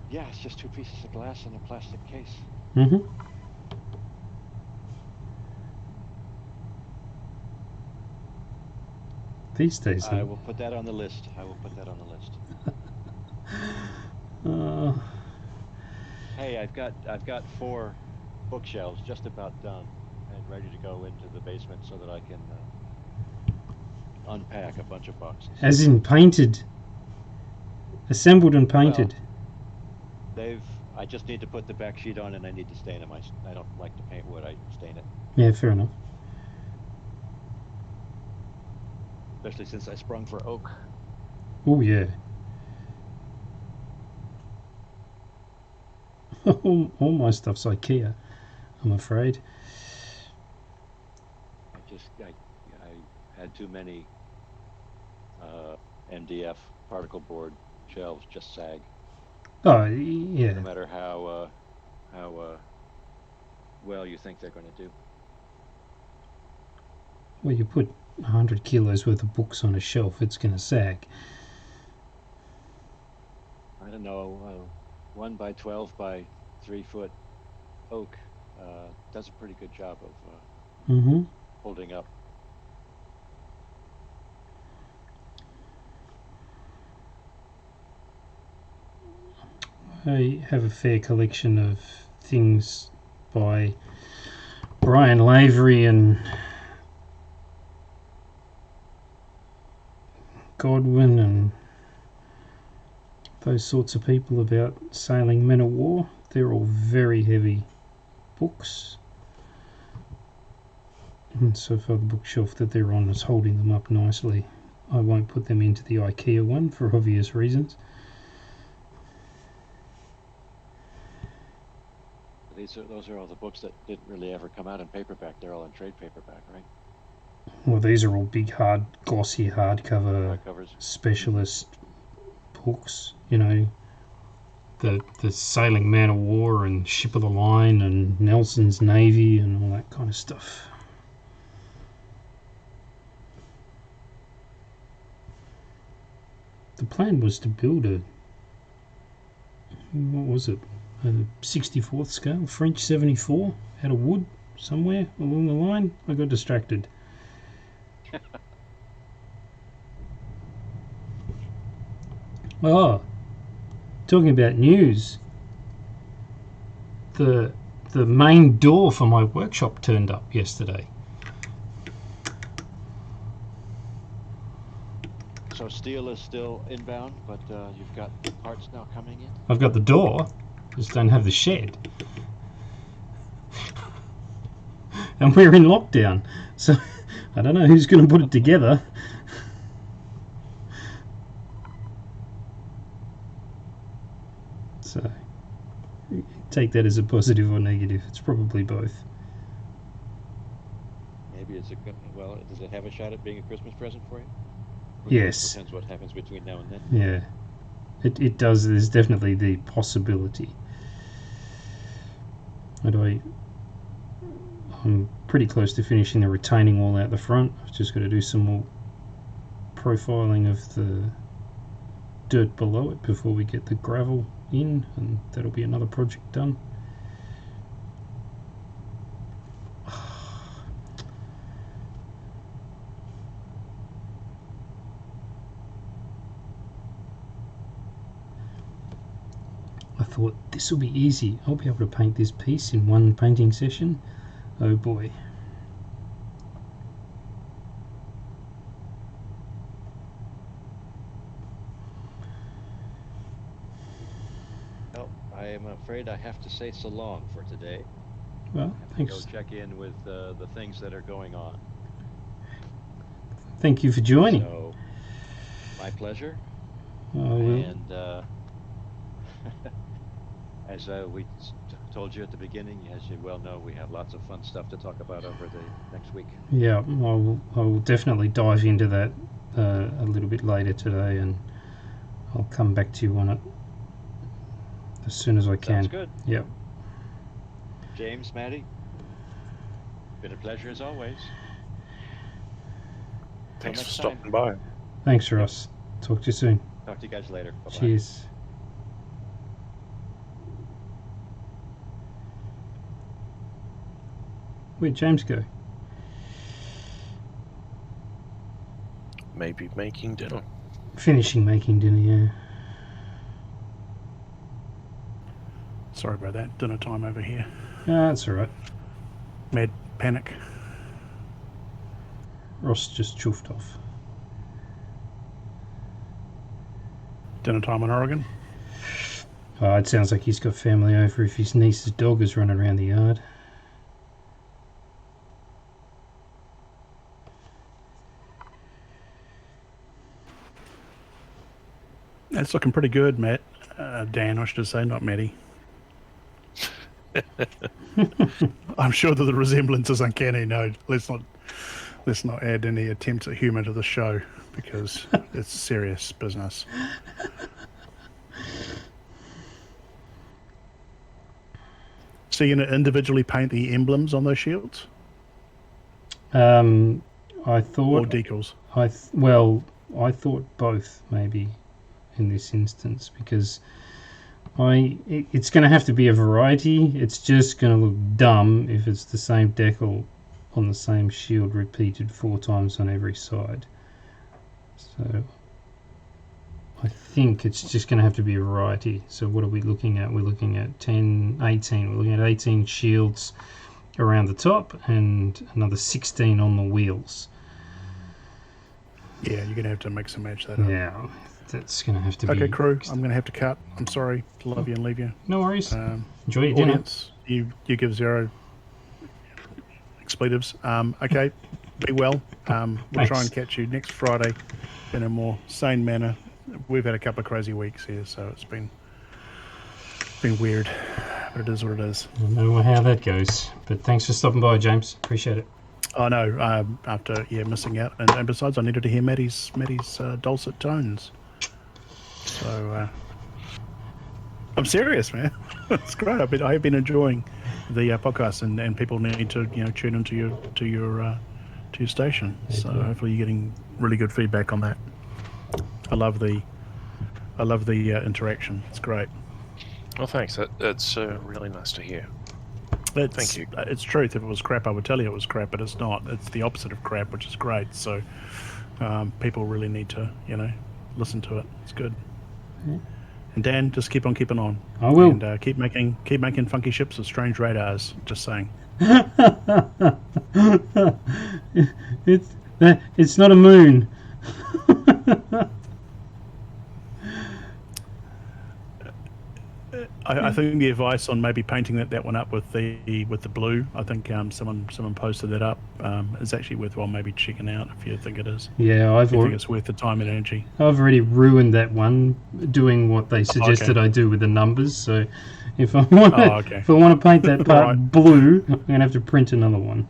Yeah, it's just 2 pieces of glass in a plastic case. Mm-hmm. These days. I will put that on the list. Hey, I've got 4 bookshelves just about done and ready to go into the basement so that I can unpack a bunch of boxes. As in painted. Assembled and painted. Well, I just need to put the back sheet on and I need to stain them. I don't like to paint wood, I stain it. Yeah, fair enough. Especially since I sprung for oak. Oh, yeah. all my stuff's IKEA, I'm afraid. I had too many MDF particle board shelves just sag. Oh, yeah. No matter how well you think they're going to do. Well, you put 100 kilos worth of books on a shelf, it's going to sag. I don't know, 1 by 12 by 3 foot oak does a pretty good job of Mm-hmm. holding up. I have a fair collection of things by Brian Lavery and Godwin and those sorts of people about sailing men of war. They're all very heavy books. And so far the bookshelf that they're on is holding them up nicely. I won't put them into the IKEA one for obvious reasons. Those are all the books that didn't really ever come out in paperback. They're all in trade paperback, right? Well, these are all big, hard, glossy, hardcover Hardcovers. specialist books. You know, the Sailing Man of War and Ship of the Line and Nelson's Navy and all that kind of stuff. The plan was to build a, what was it, a 64th scale, French 74 out of wood somewhere along the line. I got distracted. Oh, talking about news, the main door for my workshop turned up yesterday. So steel is still inbound, but you've got parts now coming in? I've got the door, just don't have the shed. And we're in lockdown, so I don't know who's going to put it together. So take that as a positive or negative. It's probably both. Maybe it's a good, well, does it have a shot at being a Christmas present for you? Yes. Depends what happens between now and then. Yeah. It does. There's definitely the possibility. I'm pretty close to finishing the retaining wall out the front. I've just got to do some more profiling of the dirt below it before we get the gravel in, and that'll be another project done. I thought this will be easy. I'll be able to paint this piece in one painting session. Oh boy. Well, I am afraid I have to say so long for today. Well, thanks. Go check in with the things that are going on. Thank you for joining. So, my pleasure. Well, And as we told you at the beginning, as you well know, we have lots of fun stuff to talk about over the next week. yeah, I will definitely dive into that a little bit later today, and I'll come back to you on it as soon as I can. Sounds good. Yep. James, Maddie, been a pleasure as always. Thanks for next stopping by. Thanks, Ross. Talk to you soon. Talk to you guys later. Bye-bye. Cheers. Where'd James go? Maybe making dinner. Finishing making dinner, yeah. Sorry about that. Dinner time over here. Ah, that's alright. Mad panic. Ross just chuffed off. Dinner time in Oregon. Oh, it sounds like he's got family over if his niece's dog is running around the yard. It's looking pretty good, Matt. Dan, I should say, not Matty. I'm sure that the resemblance is uncanny. No, let's not add any attempts at humour to the show because it's serious business. So you're going to individually paint the emblems on those shields? I thought... Or decals? I thought both, maybe, in this instance, because It's going to have to be a variety. It's just going to look dumb if it's the same decal on the same shield repeated 4 times on every side. So I think it's just going to have to be a variety. So what are we looking at? We're looking at 10, 18. We're looking at 18 shields around the top and another 16 on the wheels. Yeah, you're going to have to mix and match that up. Yeah, that's going to have to be... Okay, crew, I'm going to have to cut. I'm sorry to love you and leave you. No worries. Enjoy your dinner. Audience, you give 0 expletives. Okay, be well. We'll try and catch you next Friday in a more sane manner. We've had a couple of crazy weeks here, so it's been weird, but it is what it is. I don't know how that goes, but thanks for stopping by, James. Appreciate it. I know. After missing out, and besides, I needed to hear Maddie's dulcet tones. So I'm serious, man. It's great. I've been enjoying the podcast, and people need to tune into your station. So hopefully you're getting really good feedback on that. I love the interaction. It's great. Well, thanks. That's really nice to hear. Thank you. It's truth. If it was crap, I would tell you it was crap, but it's not. It's the opposite of crap, which is great. So people really need to, listen to it. It's good. Yeah. And Dan, just keep on keeping on. I will. And keep making funky ships with strange radars. Just saying. It's not a moon. I think the advice on maybe painting that one up with the blue, I think someone posted that up, is actually worthwhile maybe checking out if you think it is. Yeah, I think it's worth the time and energy. I've already ruined that one doing what they suggested I do with the numbers. So if I want to paint that part Right. blue, I'm gonna have to print another one.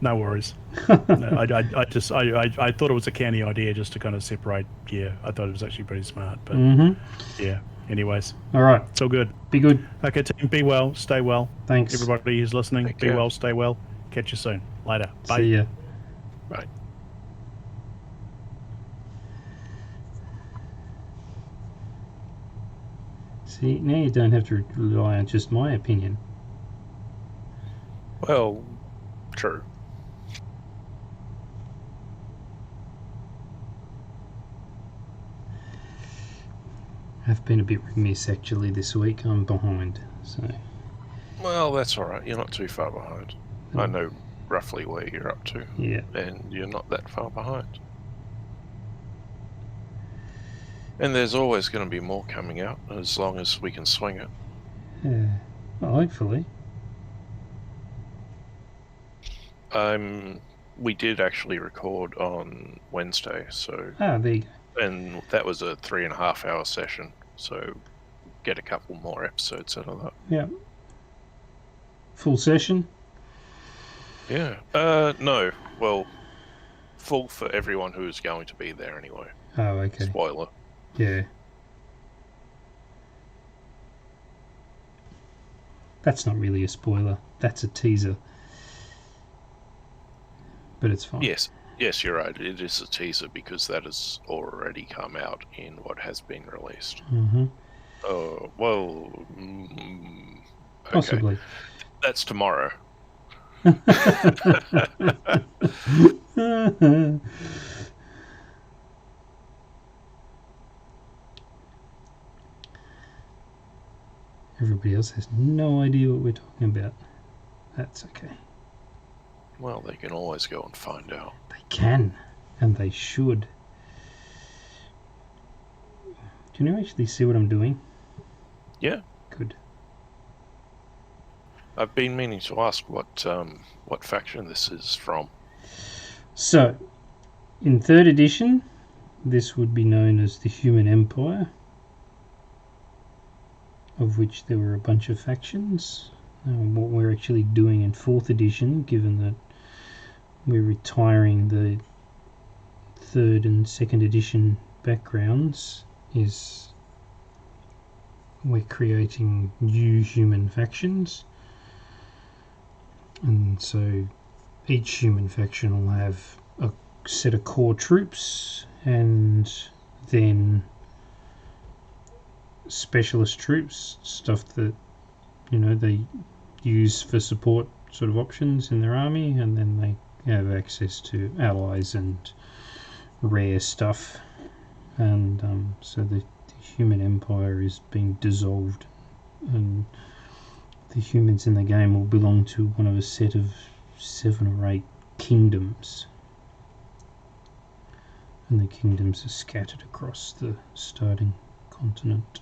No worries. No, I thought it was a canny idea just to kind of separate. Yeah, I thought it was actually pretty smart. But yeah. Anyways. All right. It's all good. Be good. Okay, team. Be well. Stay well. Thanks. Everybody who's listening, Take be care. well. Stay well. Catch you soon. Later. Bye. See ya. Right. See, now you don't have to rely on just my opinion. Well, true. I've been a bit remiss actually this week. I'm behind, so Well, that's all right. You're not too far behind. I know roughly where you're up to, yeah. and you're not that far behind. And there's always going to be more coming out, as long as we can swing it. Yeah. Well, hopefully. We did actually record on Wednesday, so Ah, there you go. and that was a 3.5-hour session, so get a couple more episodes out of that. Yeah. Full session? Yeah. No. Well, full for everyone who is going to be there anyway. Oh, okay. Spoiler. Yeah. That's not really a spoiler. That's a teaser. But it's fine. Yes, you're right. It is a teaser because that has already come out in what has been released. Mm-hmm. Oh, well, okay. Possibly. That's tomorrow. Everybody else has no idea what we're talking about. That's okay. Well, they can always go and find out. They can, and they should. Do you actually see what I'm doing? Yeah. Good. I've been meaning to ask what faction this is from. So, in 3rd edition, this would be known as the Human Empire, of which there were a bunch of factions. What we're actually doing in 4th edition, given that we're retiring the 3rd and 2nd edition backgrounds, is we're creating new human factions. And so each human faction will have a set of core troops and then specialist troops, stuff that they use for support sort of options in their army, and then they have access to allies and rare stuff, and so the human empire is being dissolved, and the humans in the game will belong to one of a set of 7 or 8 kingdoms, and the kingdoms are scattered across the starting continent,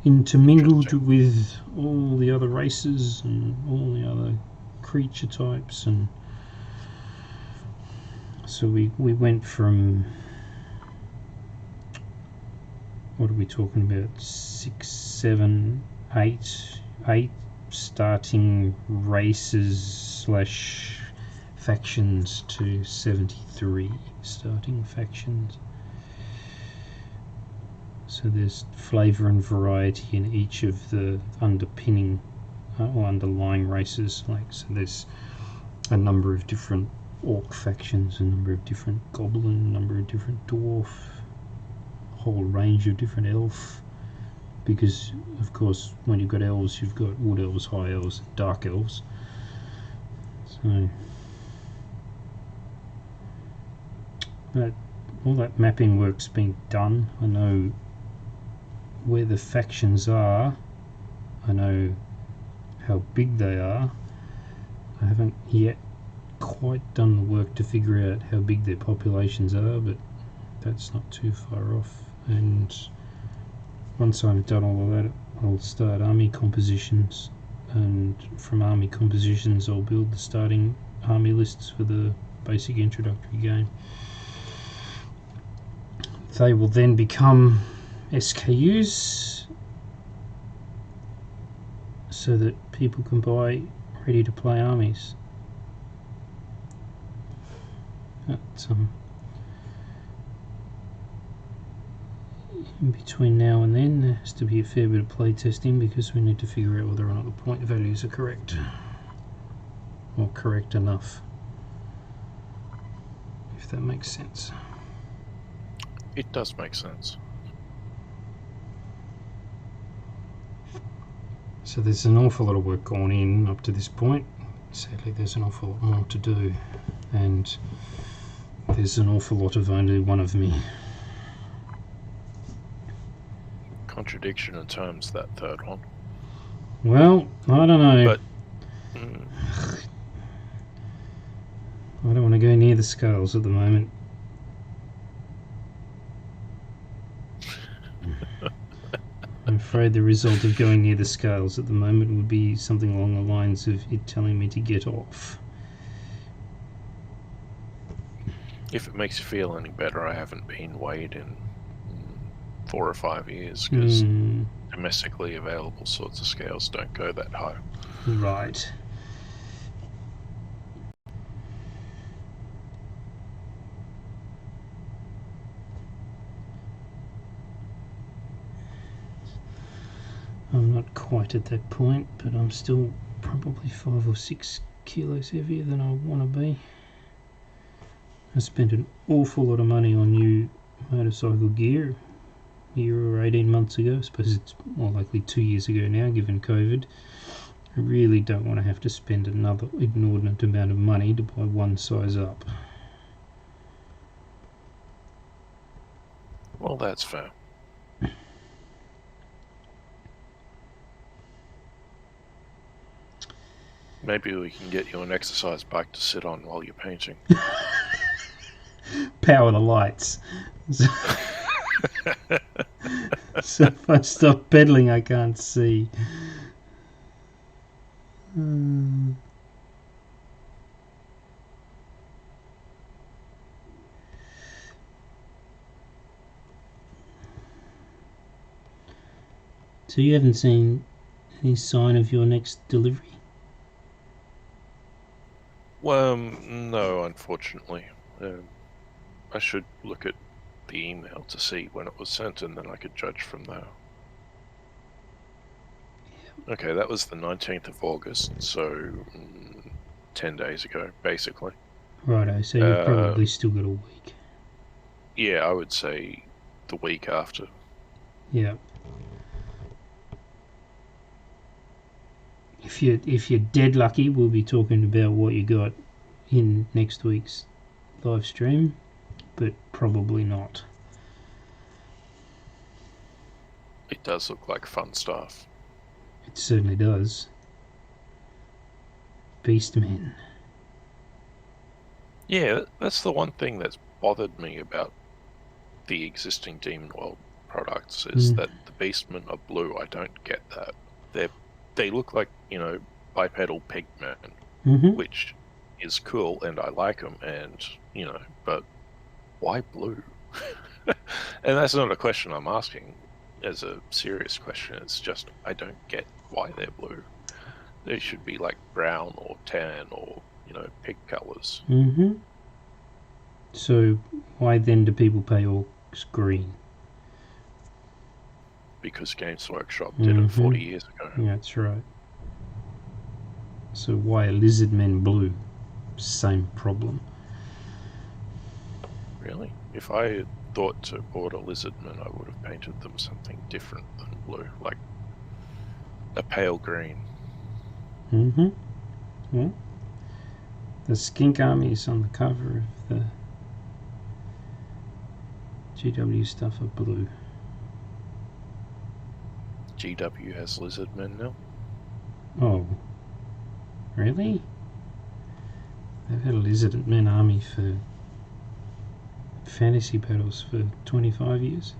intermingled with all the other races and all the other creature types. And so we went from, what are we talking about, 6, 7, 8 starting races / factions to 73 starting factions. So there's flavour and variety in each of the underpinning or underlying races. So there's a number of different orc factions, a number of different goblin, a number of different dwarf, a whole range of different elf. Because of course, when you've got elves, you've got wood elves, high elves, and dark elves. So all that mapping work's been done. I know where the factions are. I know how big they are. I haven't yet quite done the work to figure out how big their populations are, but that's not too far off. And once I've done all of that, I'll start army compositions, and from army compositions I'll build the starting army lists for the basic introductory game. They will then become SKUs so that people can buy ready to play armies. But, in between now and then there has to be a fair bit of play testing, because we need to figure out whether or not the point values are correct, or correct enough, if that makes sense. It does make sense. So there's an awful lot of work gone in up to this point. Sadly, there's an awful lot more to do, and there's an awful lot of only one of me. Contradiction in terms, that third one. Well, I don't know. But I don't want to go near the scales at the moment. I'm afraid the result of going near the scales at the moment would be something along the lines of it telling me to get off. if it makes you feel any better, I haven't been weighed in 4 or 5 years, because domestically available sorts of scales don't go that high. Right. I'm not quite at that point, but I'm still probably 5 or 6 kilos heavier than I want to be. I spent an awful lot of money on new motorcycle gear a year or 18 months ago. I suppose it's more likely 2 years ago now, given COVID. I really don't want to have to spend another inordinate amount of money to buy one size up. Well, that's fair. Maybe we can get you an exercise bike to sit on while you're painting. Power the lights. So if I stop pedaling, I can't see. So you haven't seen any sign of your next delivery? Well, no, unfortunately. I should look at the email to see when it was sent, and then I could judge from there. Okay, that was the 19th of August, so 10 days ago, basically. Righto, so you've probably still got a week. Yeah, I would say the week after. Yeah. If you're dead lucky, we'll be talking about what you got in next week's live stream, but probably not. It does look like fun stuff. It certainly does. Beastmen. Yeah, that's the one thing that's bothered me about the existing Demonworld products is that the Beastmen are blue. I don't get that. They look like, bipedal pigmen, which is cool, and I like them, and, but why blue? And that's not a question I'm asking as a serious question. It's just, I don't get why they're blue. They should be like brown or tan or, pig colors. So why then do people pay orcs green? Because Games Workshop did it 40 years ago. Yeah, that's right. So why are Lizardmen blue? Same problem. Really? If I thought to order Lizardmen, I would have painted them something different than blue, like a pale green. Yeah. The skink army is on the cover of the GW stuff are blue. GW has Lizardmen now? Oh, really? They've had a Lizardmen army for fantasy battles for 25 years.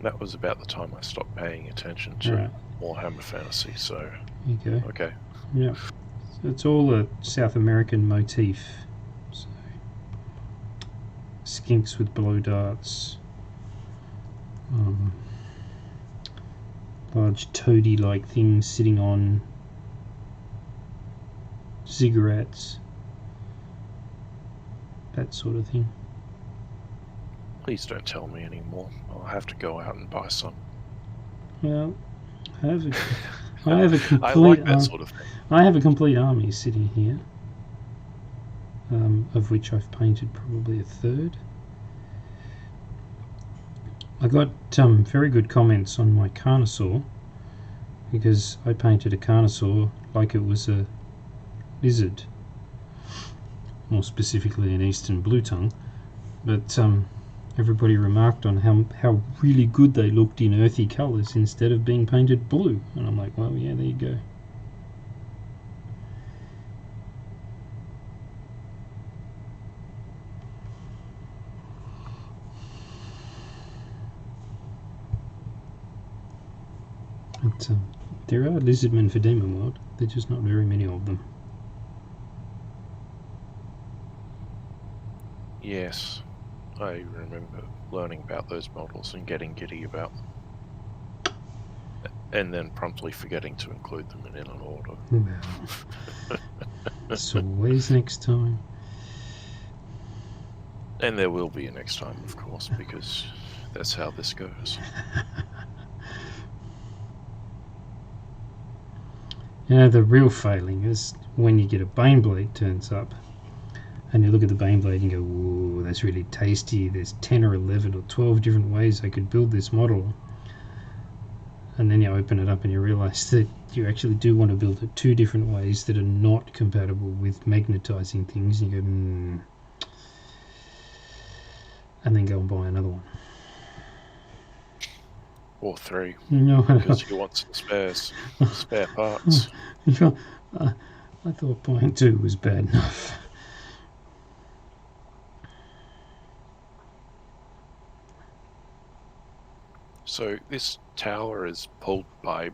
That was about the time I stopped paying attention to Warhammer Fantasy, so... There you go. Okay. Yeah. So it's all a South American motif. So, skinks with blow darts. Large toady-like things sitting on ziggurats. That sort of thing. Please don't tell me anymore. I'll have to go out and buy some. Well, I have a complete. I like that sort of thing. I have a complete army sitting here, of which I've painted probably a third. I got very good comments on my Carnosaur because I painted a Carnosaur like it was a lizard, more specifically an eastern blue tongue. But everybody remarked on how really good they looked in earthy colours instead of being painted blue. And I'm like, well, yeah, there you go. But there are lizardmen for Demonworld. There's just not very many of them. Yes, I remember learning about those models and getting giddy about them. And then promptly forgetting to include them in an order. It's always next time. And there will be a next time, of course, because that's how this goes. The real failing is when you get a Baneblade turns up and you look at the Baneblade and you go, whoa, that's really tasty. There's 10 or 11 or 12 different ways I could build this model. And then you open it up and you realise that you actually do want to build it 2 different ways that are not compatible with magnetising things. And you go, and then go and buy another one. Or 3, No, because you want some spare parts. I thought buying 2 was bad enough. So this tower is pulled by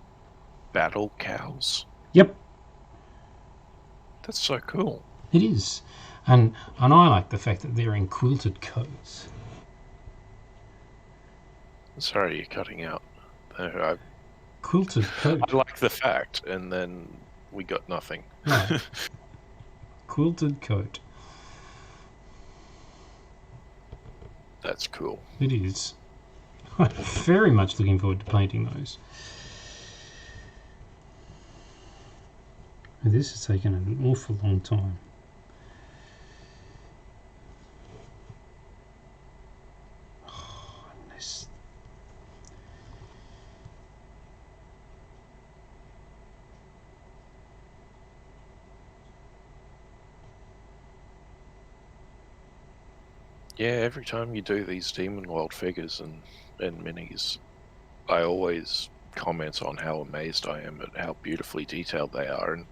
battle cows? Yep. That's so cool. It is. And I like the fact that they're in quilted coats. Sorry, you're cutting out. Quilted coat. I like the fact, and then we got nothing. Right. Quilted coat. That's cool. It is. I'm very much looking forward to painting those. This has taken an awful long time. Yeah, every time you do these Demonworld figures and minis, I always comment on how amazed I am at how beautifully detailed they are. And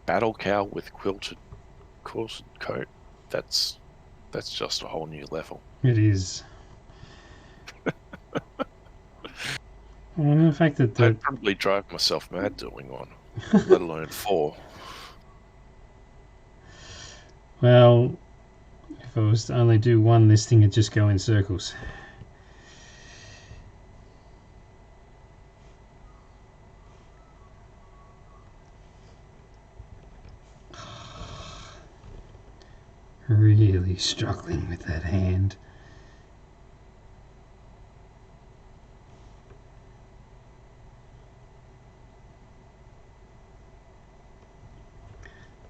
Battle Cow with quilted coat, that's just a whole new level. It is. Well, the fact that I'd probably drive myself mad doing one, let alone 4. Well, if I was to only do one, this thing would just go in circles. Really struggling with that hand.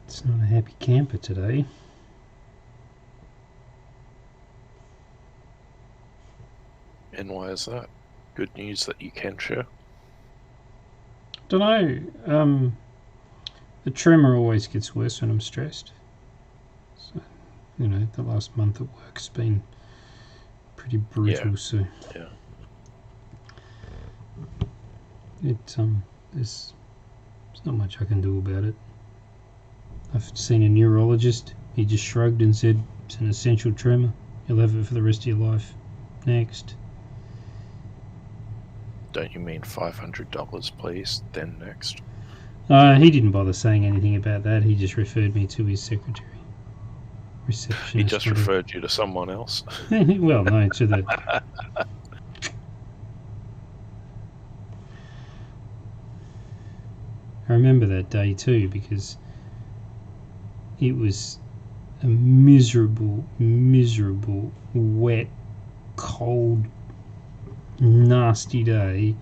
It's not a happy camper today. And why is that? Good news that you can share? Don't know. The tremor always gets worse when I'm stressed. So, you know, the last month at work's been pretty brutal. Yeah. So Yeah. there's not much I can do about it. I've seen a neurologist. He just shrugged and said it's an essential tremor. You'll have it for the rest of your life. Next. Don't you mean $500, please? Then next. He didn't bother saying anything about that. He just referred me to his secretary. Receptionist. He just whatever. referred you to someone else. Well, no, to the... I remember that day too, because it was a miserable, wet, cold, nasty day,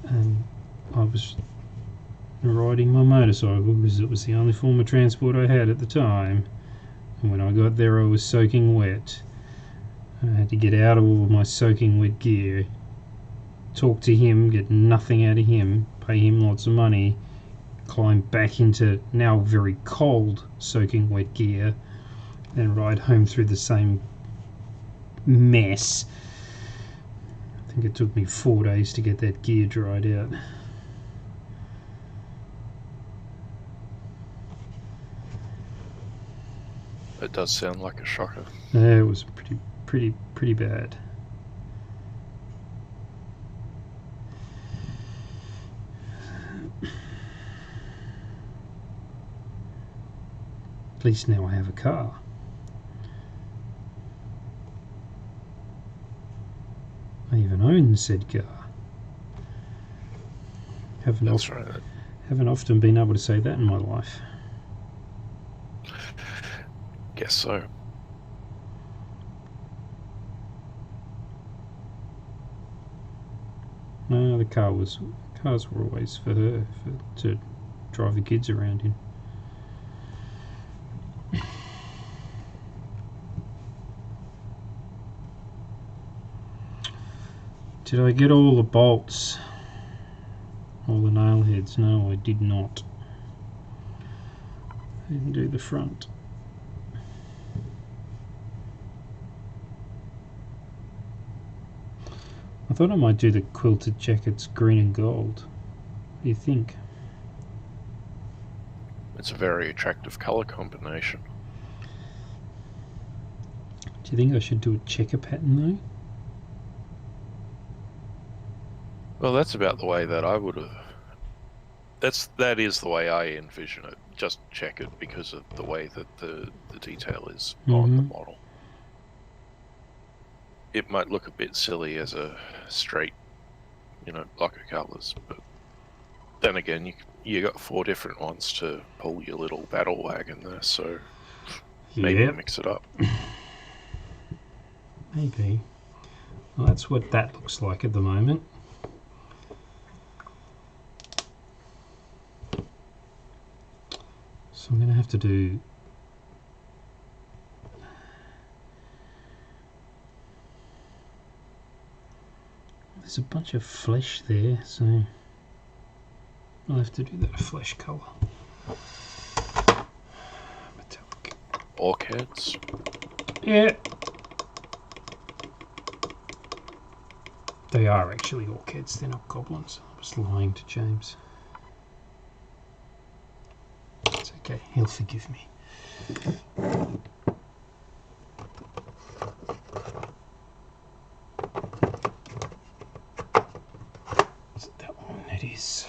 and I was riding my motorcycle because it was the only form of transport I had at the time, and when I got there I was soaking wet. I had to get out of all of my soaking wet gear, talk to him, get nothing out of him, pay him lots of money, climb back into now very cold soaking wet gear, then ride home through the same mess. I think it took me 4 days to get that gear dried out. It does sound like a shocker. Yeah, it was pretty bad. At least now I have a car. I even own said car. That's right. Haven't often been able to say that in my life. Guess so. No, the cars were always for her, to drive the kids around in. Did I get all the bolts? All the nail heads? No, I did not. I didn't do the front. I thought I might do the quilted jackets green and gold. What do you think? It's a very attractive colour combination. Do you think I should do a checker pattern though? Well, that's about the way that I would have. That is the way I envision it. Just checkered because of the way that the detail is on the model. It might look a bit silly as a straight, block of colours, but then again, you got 4 different ones to pull your little battle wagon there, so maybe mix it up. Maybe. Well, that's what that looks like at the moment. So I'm going to have to do... There's a bunch of flesh there, so I'll have to do that a flesh colour. Metallic. orchids? Yeah. They are actually orchids, they're not goblins. I was lying to James. It's okay, he'll forgive me. Is it that one? It is.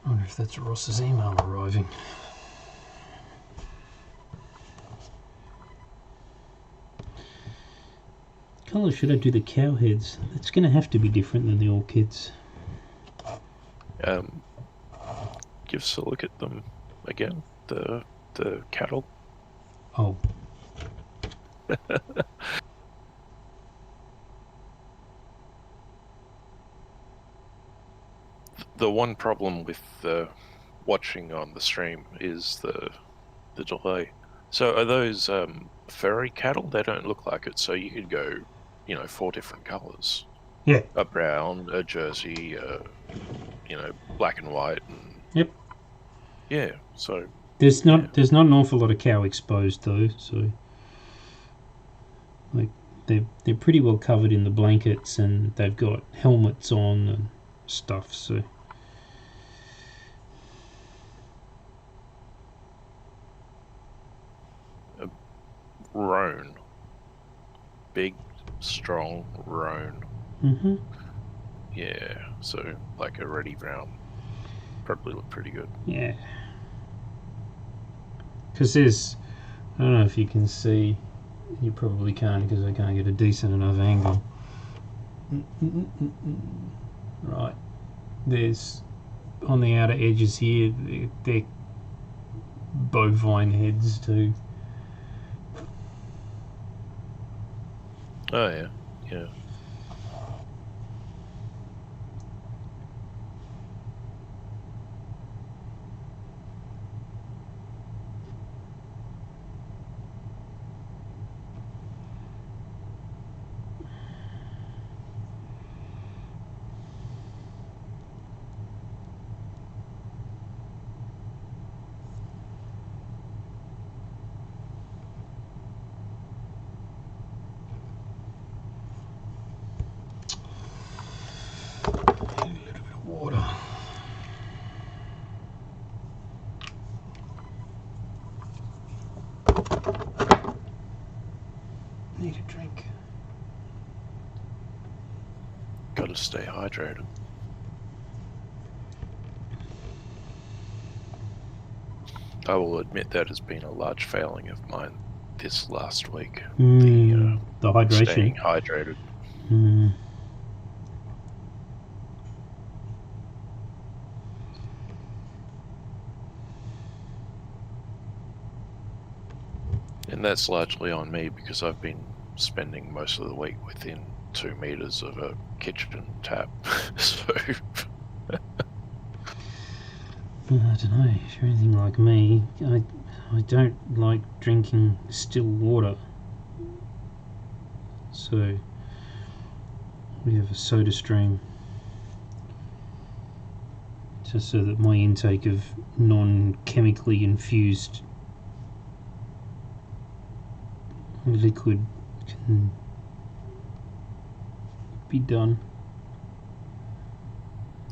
I wonder if that's Ross's email arriving. Colour should I do the cow heads? It's going to have to be different than the orchids. Give us a look at them again. The cattle. Oh. The one problem with watching on the stream is the delay. So are those furry cattle? They don't look like it. So you could go, 4 different colours. Yeah. A brown, a jersey, black and white. And Yep. yeah. So There's not an awful lot of cow exposed though, so like they're pretty well covered in the blankets and they've got helmets on and stuff, so roan, big, strong roan. mhm. Yeah. So like a reddy brown, probably look pretty good. Yeah. Because there's, I don't know if you can see, you probably can't because I can't get a decent enough angle. Right, there's on the outer edges here, they're bovine heads too. Oh yeah, yeah. A little bit of water. Need a drink. Got to stay hydrated. I will admit that has been a large failing of mine this last week. The hydration. Staying hydrated. And that's largely on me because I've been spending most of the week within 2 meters of a kitchen tap. So I don't know, if you're anything like me, I don't like drinking still water. So we have a soda stream just so that my intake of non-chemically infused liquid can be done.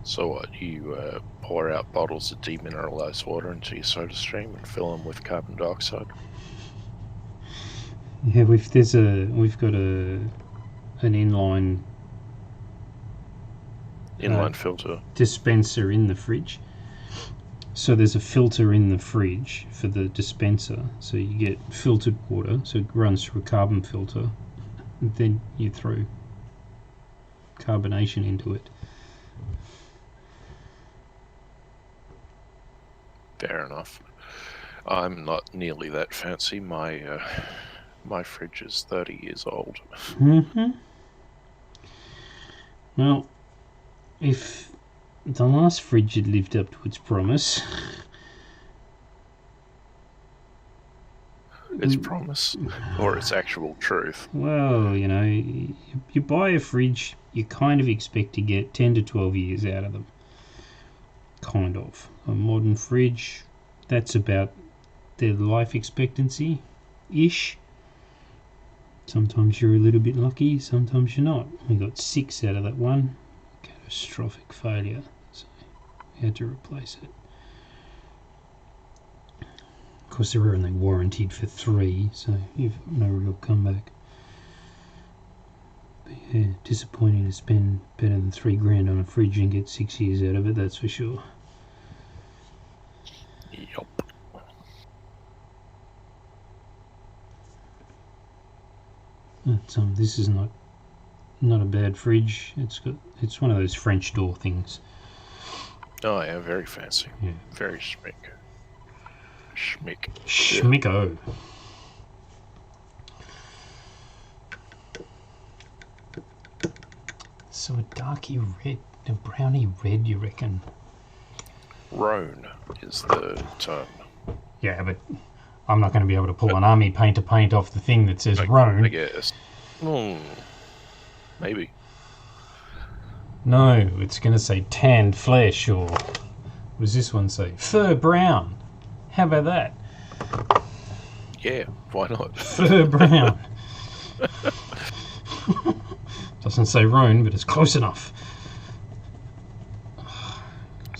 So what, you pour out bottles of demineralized water into your soda stream and fill them with carbon dioxide? Yeah, we've got an inline Filter. dispenser in the fridge. So there's a filter in the fridge for the dispenser. So you get filtered water, so it runs through a carbon filter, and then you throw carbonation into it. Fair enough. I'm not nearly that fancy. My fridge is 30 years old. Mm-hmm. Well, if the last fridge had lived up to its promise... Its promise or its actual truth. Well, you know, you buy a fridge, you kind of expect to get 10 to 12 years out of them. Kind of. A modern fridge, that's about their life expectancy-ish. Sometimes you're a little bit lucky, sometimes you're not. We got 6 out of that one. Catastrophic failure. So we had to replace it. Of course, they're only warranted for 3, so you've no real comeback. But yeah, disappointing to spend better than $3,000 on a fridge and get 6 years out of it, that's for sure. Yup. But, this is not a bad fridge. It's one of those French door things. Oh yeah, very fancy. Yeah. Very schmick. Schmicko. So a darky red, a browny red, you reckon? Roan is the term. Yeah, but I'm not going to be able to pull an army paint off the thing that says I Roan. guess. Maybe. No, it's going to say tanned flesh, or what does this one say? Fur brown. How about that? Yeah, why not? Fur brown. Doesn't say Roan, but it's close enough.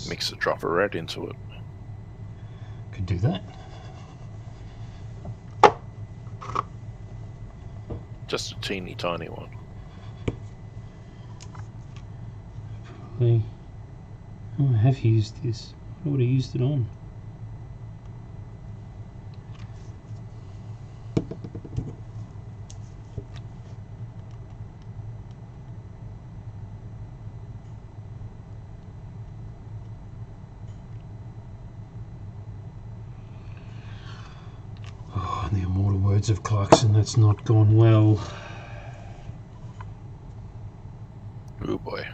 Mix a drop of red into it. Could do that. Just a teeny tiny one. Probably. Oh, I have used this. What would I used it on? Oh, the immortal words of Clarkson, that's not gone well. Oh boy.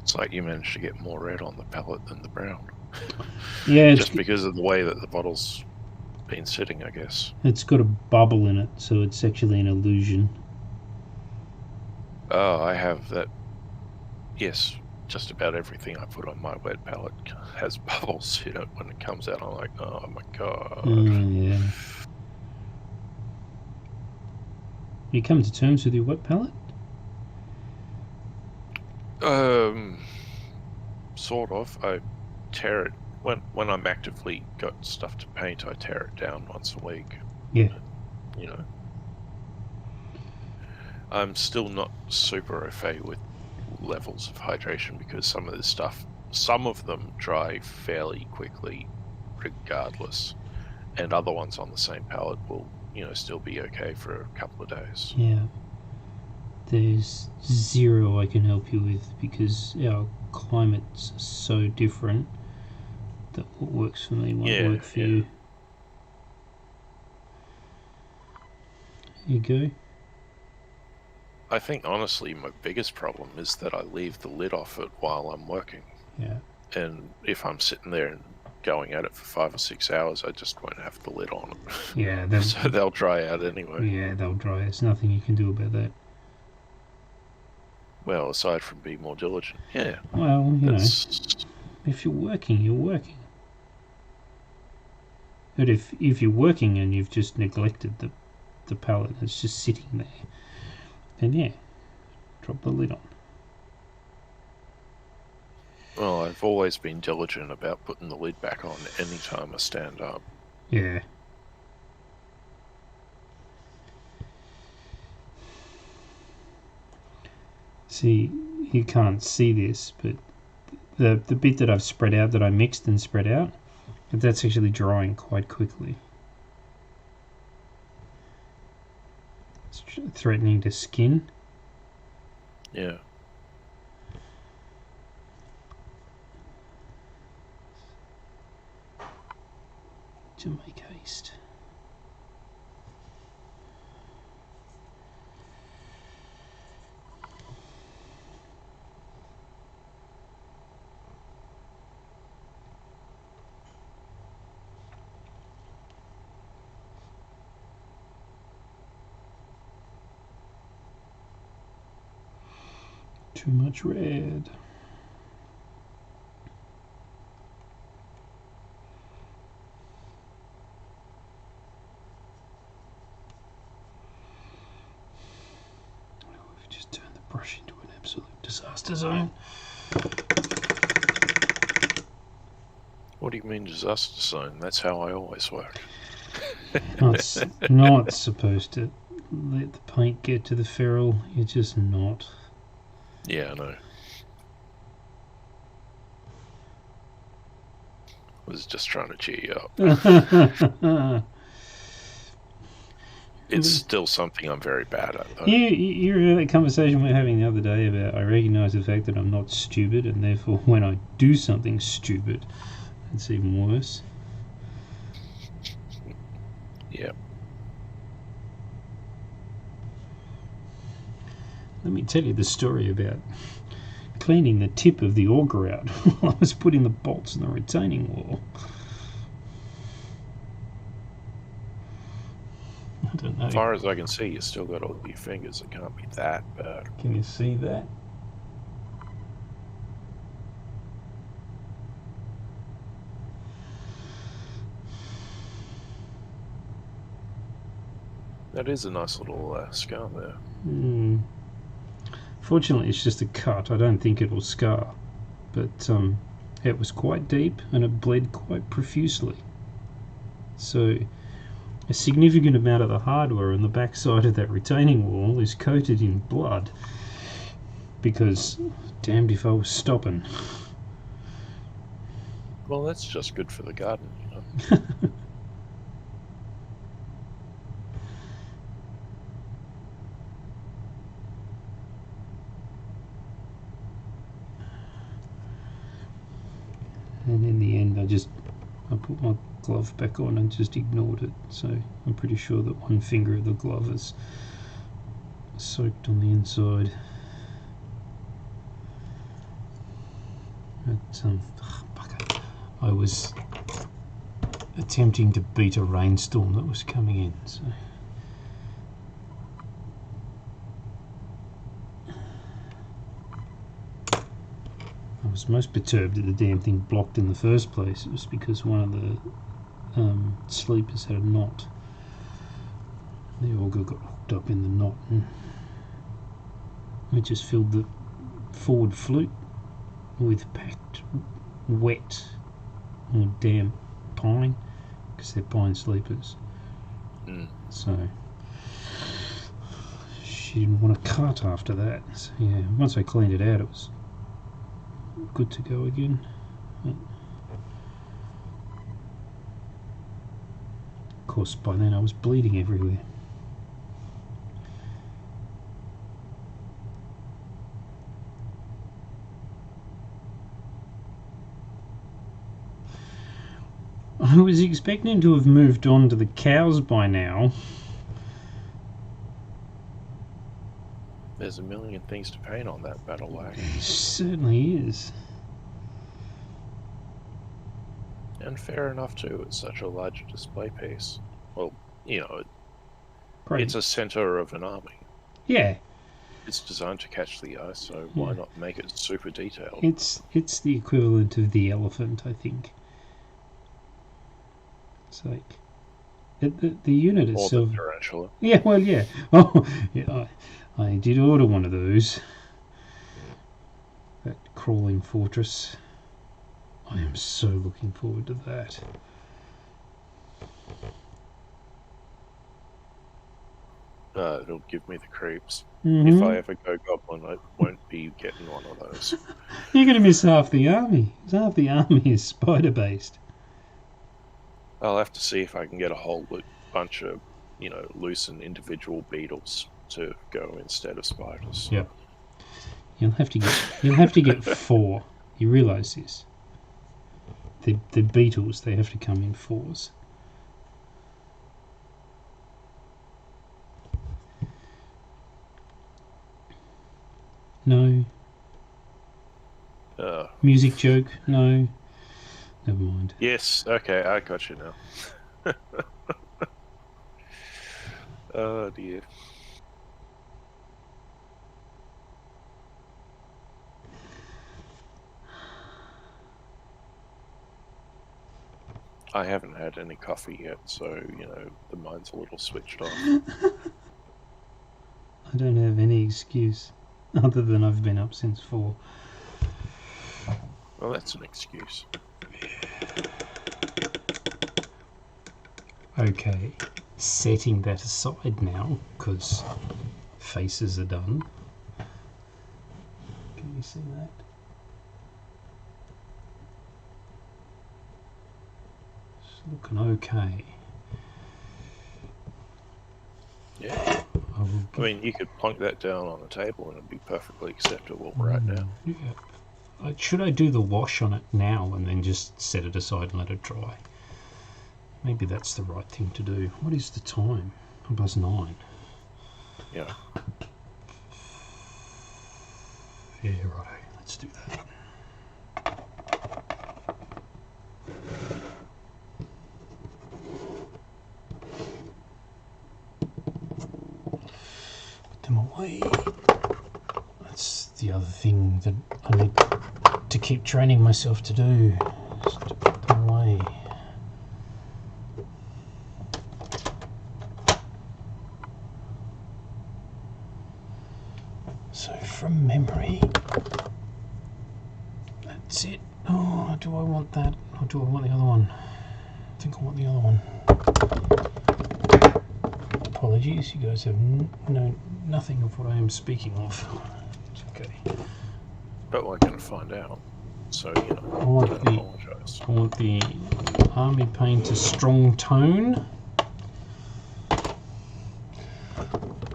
It's like you managed to get more red on the palette than the brown. Yeah, Just because of the way that the bottle's been sitting, I guess. it's got a bubble in it, so it's actually an illusion. Oh, I have that. Yes, just about everything I put on my wet palette has bubbles in it. When it comes out, I'm like, oh my god. Yeah. You come to terms with your wet palette? Sort of. I tear it when I'm actively got stuff to paint. I tear it down once a week. Yeah. You know. I'm still not super au fait with levels of hydration because some of this stuff, some of them dry fairly quickly, regardless, and other ones on the same palette will, still be okay for a couple of days. Yeah. There's zero I can help you with because our climate's so different that what works for me won't work for you. Here you go. I think honestly my biggest problem is that I leave the lid off it while I'm working. Yeah. And if I'm sitting there and going at it for 5 or 6 hours, I just won't have the lid on it. Yeah. So they'll dry out anyway. Yeah, they'll dry. There's nothing you can do about that. Well, aside from being more diligent, yeah. Well, if you're working, you're working. But if you're working and you've just neglected the palette, it's just sitting there, then yeah, drop the lid on. Well, I've always been diligent about putting the lid back on any time I stand up. Yeah. See, you can't see this, but the bit that I've spread out, that I mixed and spread out, that's actually drying quite quickly. It's threatening to skin. Yeah. To make haste. Too much red. We've just turned the brush into an absolute disaster zone. What do you mean disaster zone? That's how I always work. It's not supposed to let the paint get to the ferrule. You're just not. Yeah, I know. I was just trying to cheer you up. It's still something I'm very bad at, though. You remember that conversation we were having the other day about I recognise the fact that I'm not stupid, and therefore when I do something stupid, it's even worse. Yeah. Let me tell you the story about cleaning the tip of the auger out while I was putting the bolts in the retaining wall. I don't know. As far as I can see, you still got all your fingers. It can't be that bad. Can you see that? That is a nice little scar there. Fortunately, it's just a cut. I don't think it will scar. But it was quite deep and it bled quite profusely. So a significant amount of the hardware on the back side of that retaining wall is coated in blood. Because damned if I was stopping. Well, that's just good for the garden, you know. And in the end, I put my glove back on and just ignored it. So I'm pretty sure that one finger of the glove is soaked on the inside. But bugger. I was attempting to beat a rainstorm that was coming in. So. I was most perturbed that the damn thing blocked in the first place. It was because one of the sleepers had a knot. The auger got hooked up in the knot and it just filled the forward flute with packed wet or damp pine, because they're pine sleepers. So she didn't want to cut after that. So yeah, once I cleaned it out, it was good to go again. Of course, by then I was bleeding everywhere. I was expecting to have moved on to the cows by now. There's a million things to paint on that battle wagon. It certainly is. And fair enough too, it's such a large display piece. Well, you know, Great. it's a center of an army. Yeah. It's designed to catch the eye, so why not make it super detailed? It's the equivalent of the elephant, I think. It's like the unit Or itself. the tarantula. Yeah, well, yeah. Oh, yeah. I did order one of those. That crawling fortress. I am so looking forward to that. It'll give me the creeps. Mm-hmm. If I ever go goblin, I won't be getting one of those. You're going to miss half the army. Half the army is spider-based. I'll have to see if I can get a whole bunch of, loose and individual beetles to go instead of spiders. Yep. You'll have to get 4. You realise this? The beetles, they have to come in 4s. No. Music joke? No. Never mind. Yes, okay, I got you now. Oh dear. I haven't had any coffee yet, so, the mind's a little switched off. I don't have any excuse other than I've been up since 4. Well, that's an excuse. Okay, setting that aside now, because faces are done. Can you see that? It's looking okay. Yeah. I mean, you could plunk that down on the table and it'd be perfectly acceptable right now. Yeah. Should I do the wash on it now and then just set it aside and let it dry? Maybe that's the right thing to do. What is the time? 9:30. Yeah. Yeah, right. Let's do that. Put them away. That's the other thing that I need to keep training myself to do, is to put them away. So from memory, that's it. Oh, do I want that or do I want the other one? I think I want the other one. Apologies, you guys have known nothing of what I am speaking of. It's okay. But we're going to find out. So, I want apologise. I want the Army Painter Strong Tone.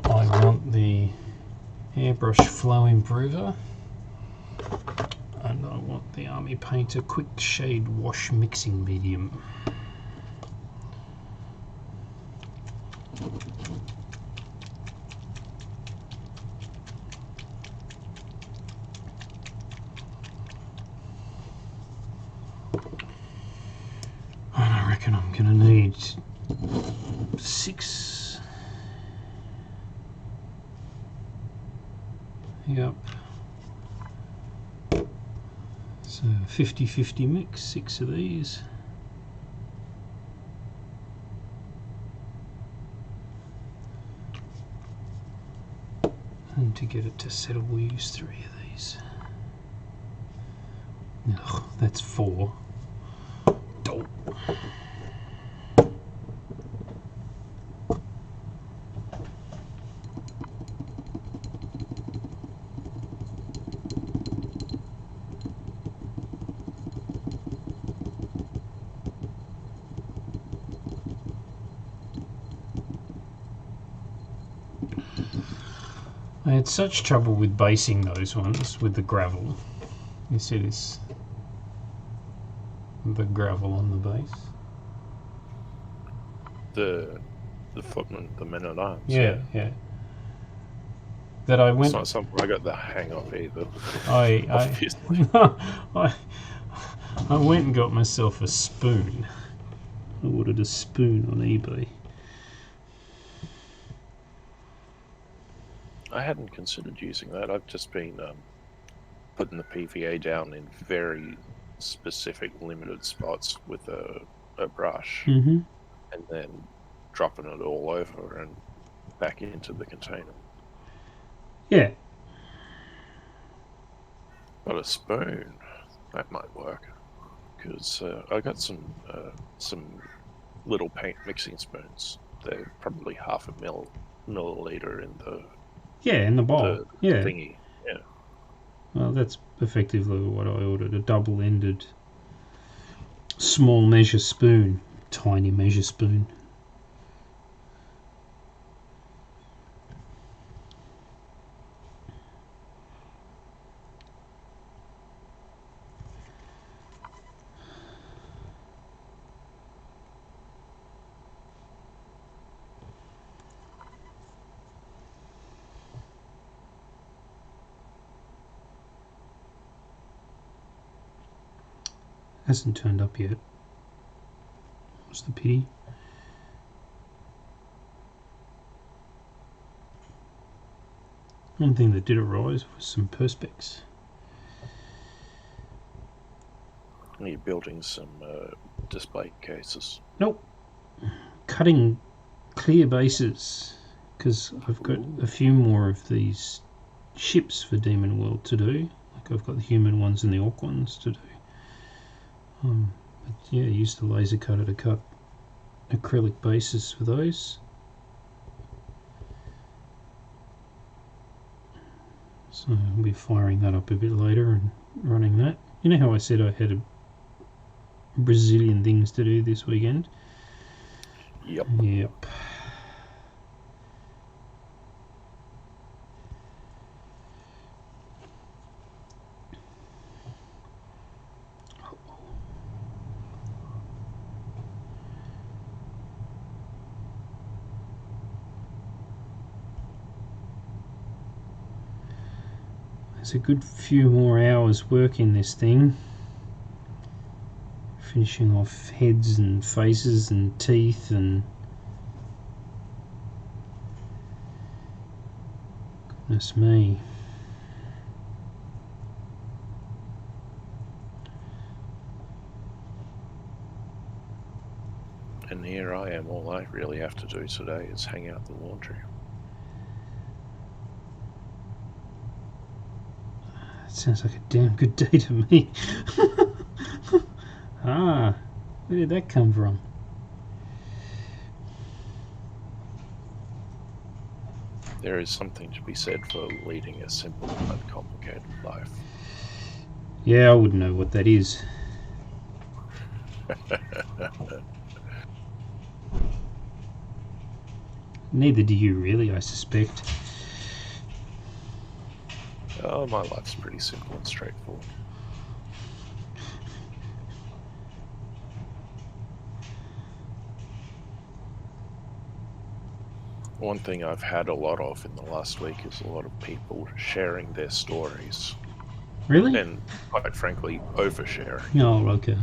I want the Airbrush Flow Improver. And I want the Army Painter Quick Shade Wash Mixing Medium. And I reckon I'm going to need 6. Yep. So 50-50 mix, 6 of these. And to get it to settle, we'll use 3 of these. Ugh, that's 4. Dope. I had such trouble with basing those ones with the gravel. You see this? The gravel on the base. The footman, the men at arms. Yeah. That I It's went. not something I got the hang of either. I Obviously. I went and got myself a spoon. I ordered a spoon on eBay. I hadn't considered using that. I've just been putting the PVA down in very specific, limited spots with a brush, Mm-hmm. and then dropping it all over and back into the container. Yeah. But a spoon, that might work, because I got some little paint mixing spoons. They're probably half a milliliter in the In the bowl. thingy. Yeah. Well, that's effectively what I ordered. A double-ended small measure spoon. Tiny measure spoon. Hasn't turned up yet. What's the pity? One thing that did arise was some Perspex. You're building some display cases. Nope. Cutting clear bases, because I've got a few more of these ships for Demonworld to do. Like I've got the human ones and the orc ones to do. But yeah, I used the laser cutter to cut acrylic bases for those. So I'll be firing that up a bit later and running that. You know how I said I had a Brazilian things to do this weekend? Yep. Yep. There's a good few more hours working this thing. Finishing off heads and faces and teeth and... Goodness me. And here I am. All I really have to do today is hang out the laundry. Sounds like a damn good day to me. Ah, where did that come from? There is something to be said for leading a simple, uncomplicated life. Yeah, I wouldn't know what that is. Neither do you, really, I suspect. Oh, my life's pretty simple and straightforward. One thing I've had a lot of in the last week is a lot of people sharing their stories. Really? And, quite frankly, oversharing. Oh, okay.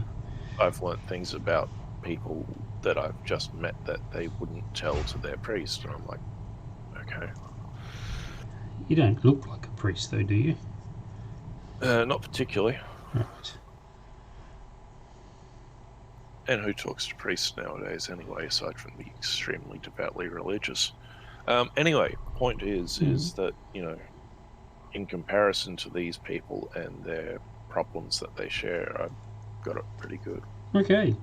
I've learnt things about people that I've just met that they wouldn't tell to their priest, and I'm like, okay. You don't look like a priest, though, do you? Not particularly. Right. And who talks to priests nowadays anyway, aside from the extremely devoutly religious? Anyway, point is that, you know, in comparison to these people and their problems that they share, I've got it pretty good. Okay.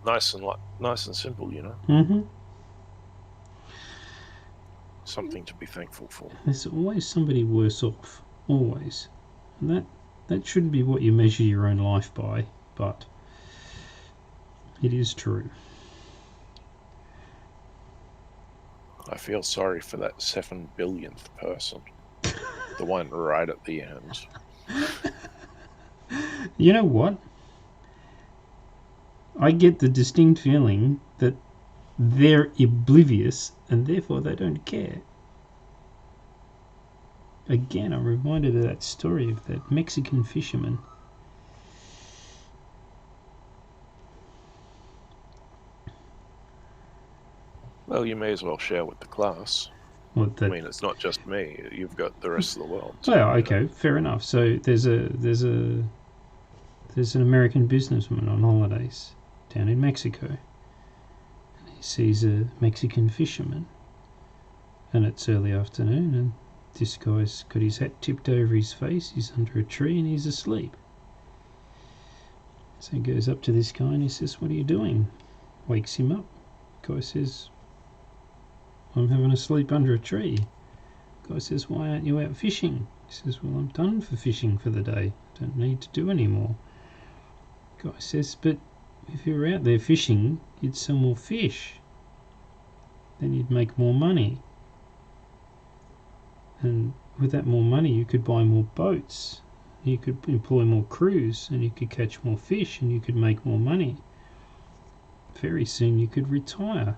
Nice and simple, you know. Mm-hmm. Something to be thankful for. There's always somebody worse off. Always. And that shouldn't be what you measure your own life by, but it is true. I feel sorry for that 7 billionth person. The one right at the end. You know what? I get the distinct feeling that they're oblivious and therefore they don't care. Again, I'm reminded of that story of that Mexican fisherman. Well, you may as well share with the class. What that? I mean, it's not just me. You've got the rest of the world. Well, okay, fair enough. So there's an American businessman on holidays down in Mexico, and he sees a Mexican fisherman, and it's early afternoon, and this guy's got his hat tipped over his face. He's under a tree and he's asleep. So he goes up to this guy and he says, "What are you doing?" Wakes him up. Guy says, "I'm having a sleep under a tree." Guy says, "Why aren't you out fishing?" He says, "Well, I'm done for fishing for the day. Don't need to do any more." Guy says, "But if you were out there fishing, you'd sell more fish. Then you'd make more money. And with that more money, you could buy more boats. You could employ more crews, and you could catch more fish, and you could make more money. Very soon you could retire."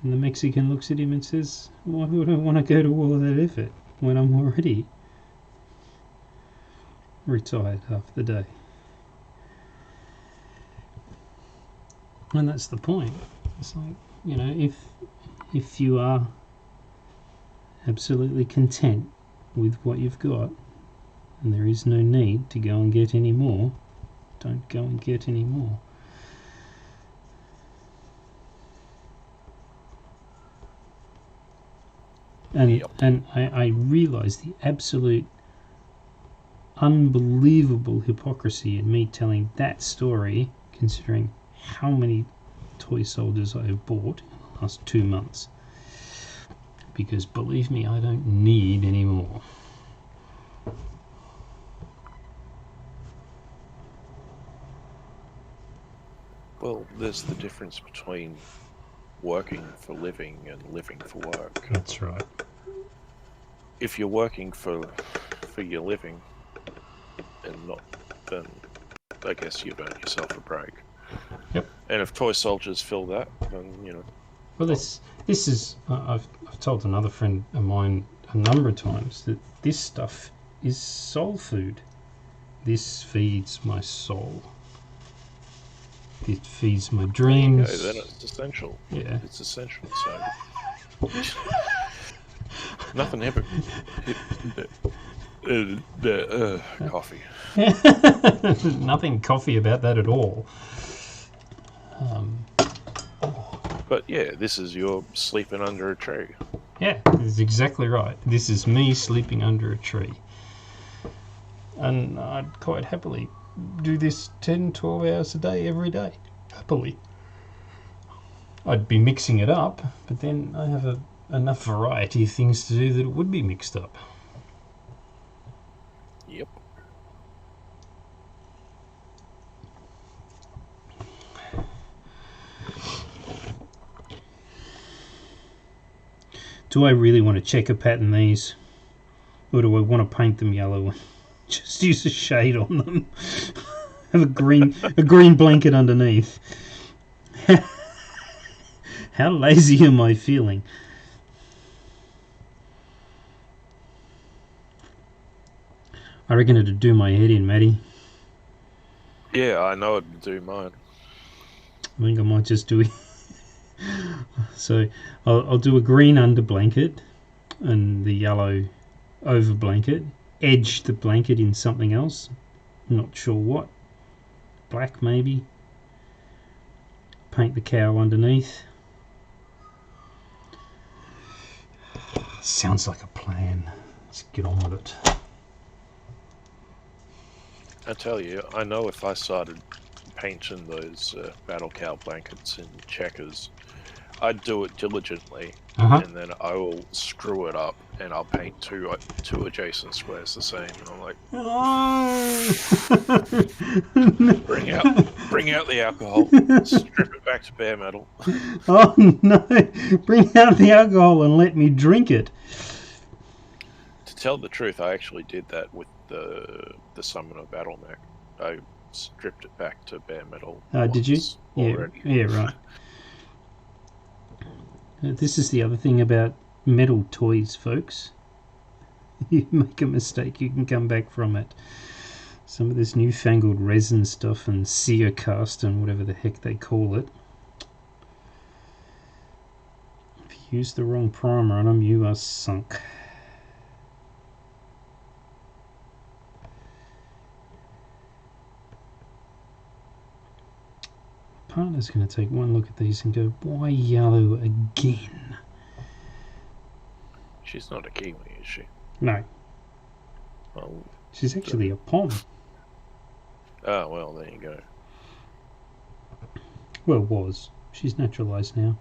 And the Mexican looks at him and says, "Why would I want to go to all of that effort when I'm already retired half the day?" And that's the point. It's like, you know, if you are absolutely content with what you've got, and there is no need to go and get any more, don't go and get any more. And Yep. and I realise the absolute unbelievable hypocrisy in me telling that story, considering how many toy soldiers I have bought in the last 2 months. Because believe me, I don't need any more. Well, there's the difference between working for living and living for work. That's right. If you're working for your living and not, then I guess you've earned yourself a break. Yep. And if toy soldiers fill that, then you know. Well, this is I've told another friend of mine a number of times that this stuff is soul food. This feeds my soul. It feeds my dreams. Okay, then it's essential. Yeah. It's essential. So nothing ever. Coffee. Nothing coffee about that at all. But yeah, this is your sleeping under a tree. Yeah, that's exactly right. This is me sleeping under a tree. And I'd quite happily do this 10, 12 hours a day, every day. Happily. I'd be mixing it up, but then I have enough variety of things to do that it would be mixed up. Yep. Do I really want to checker pattern these? Or do I want to paint them yellow and just use a shade on them? Have a green blanket underneath. How lazy am I feeling? I reckon it'd do my head in, Matty. Yeah, I know it'd do mine. I think I might just do it. So I'll do a green under blanket and the yellow over blanket. Edge the blanket in something else. Not sure what. Black maybe. Paint the cow underneath. Sounds like a plan. Let's get on with it. I tell you, I know if I started painting those battle cow blankets in checkers, I'd do it diligently, and then I will screw it up, and I'll paint two adjacent squares the same. And I'm like, bring out the alcohol, strip it back to bare metal. Oh no! Bring out the alcohol and let me drink it. To tell the truth, I actually did that with the Summoner Battle Mech. I stripped it back to bare metal. Did you? Already. Yeah, right. This is the other thing about metal toys, folks. You make a mistake, you can come back from it. Some of this newfangled resin stuff and sear cast and whatever the heck they call it. If you use the wrong primer on them, you are sunk. Partner's going to take one look at these and go, why yellow again? She's not a Kiwi, is she? No, Well, she's actually a pom. oh, well, there you go. Well, was. She's naturalised now.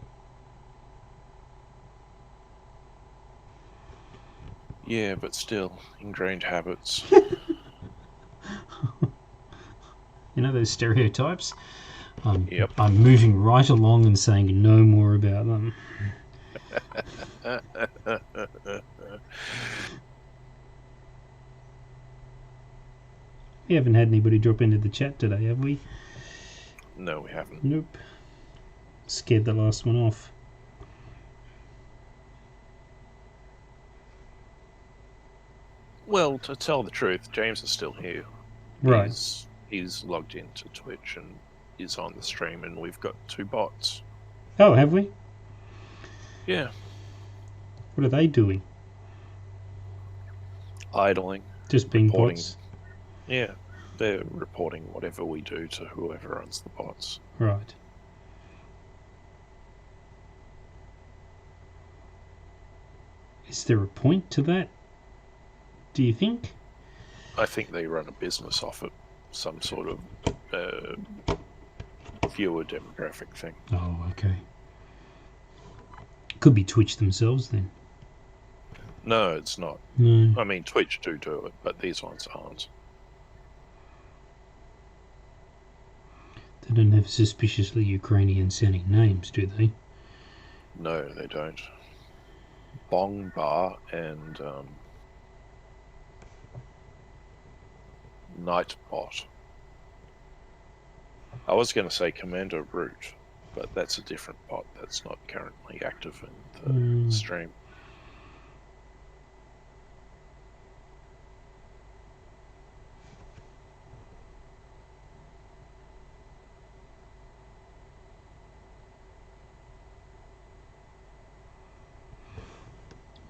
Yeah, but still, ingrained habits. You know those stereotypes? Yep. I'm moving right along and saying no more about them. We haven't had anybody drop into the chat today, have we? No, we haven't. Nope. Scared the last one off. Well, to tell the truth, James is still here. Right. He's logged into Twitch and is on the stream, and we've got 2 bots. Oh, have we? Yeah. What are they doing? Idling. Just being reporting. bots. Yeah, they're reporting whatever we do to whoever runs the bots. Right. Is there a point to that? Do you think? I think they run a business off it, some sort of viewer demographic thing. Oh, okay. Could be Twitch themselves then. No, it's not. No. I mean, Twitch do it, but these ones aren't. They don't have suspiciously Ukrainian-sounding names, do they? No, they don't. Bong Bar and Nightbot. I was going to say Commander Root, but that's a different bot that's not currently active in the stream.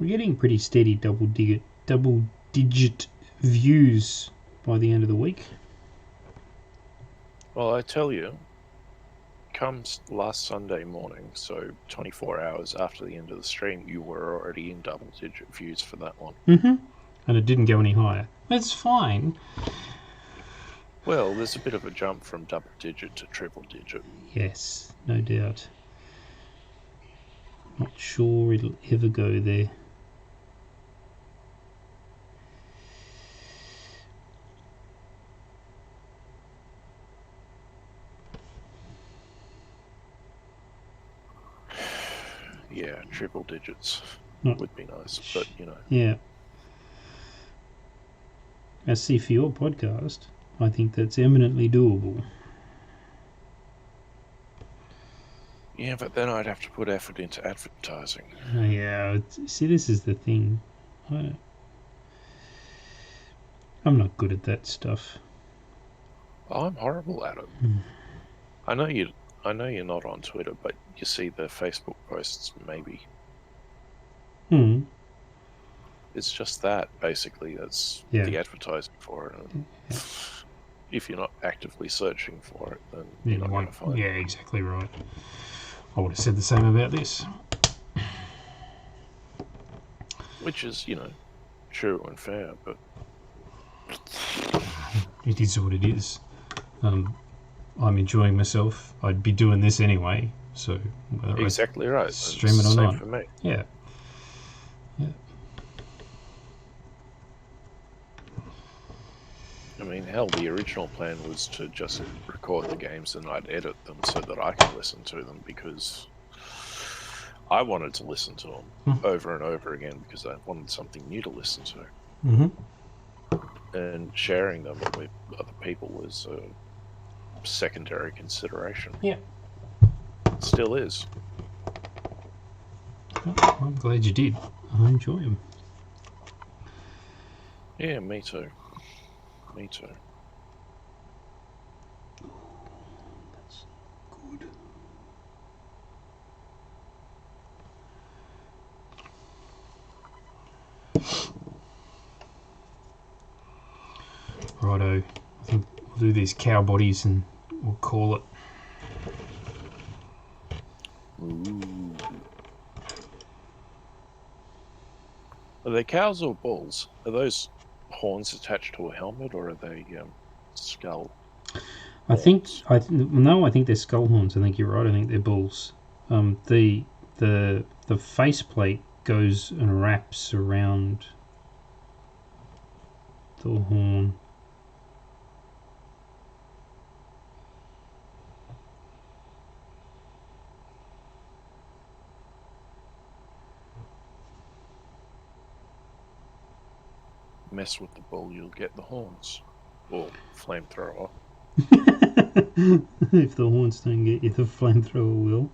We're getting pretty steady double-digit views by the end of the week. Well, I tell you, comes last Sunday morning, so 24 hours after the end of the stream, you were already in double-digit views for that one. Mm-hmm. And it didn't go any higher. That's fine. Well, there's a bit of a jump from double-digit to triple-digit. Yes, no doubt. Not sure it'll ever go there. Yeah, triple digits Not- would be nice, but you know. Yeah. I see for your podcast, I think that's eminently doable. Yeah, but then I'd have to put effort into advertising. Yeah, see, this is the thing. I'm not good at that stuff. I'm horrible at it. I know you're not on Twitter, but you see the Facebook posts maybe. It's just that, basically, that's the advertising for it. And if you're not actively searching for it, then you're not going to find it. Yeah, exactly right. I would have said the same about this. Which is, true and fair, but It is what it is. I'm enjoying myself. I'd be doing this anyway, so whether exactly right. stream it It's or the same not. for me. Yeah. I mean, hell, the original plan was to just record the games and I'd edit them so that I can listen to them, because I wanted to listen to them over and over again because I wanted something new to listen to. And sharing them with other people was a secondary consideration. Yeah. It still is. Well, I'm glad you did. I enjoy them. Yeah, me too. Me too. That's good. Righto. I think we'll do these cow bodies and we'll call it. Ooh. Are they cows or bulls? Are those horns attached to a helmet, or are they skull? I think they're skull horns. I think you're right. I think they're bulls. The faceplate goes and wraps around the horn. Mess with the bull, you'll get the horns. Or flamethrower. If the horns don't get you, the flamethrower will.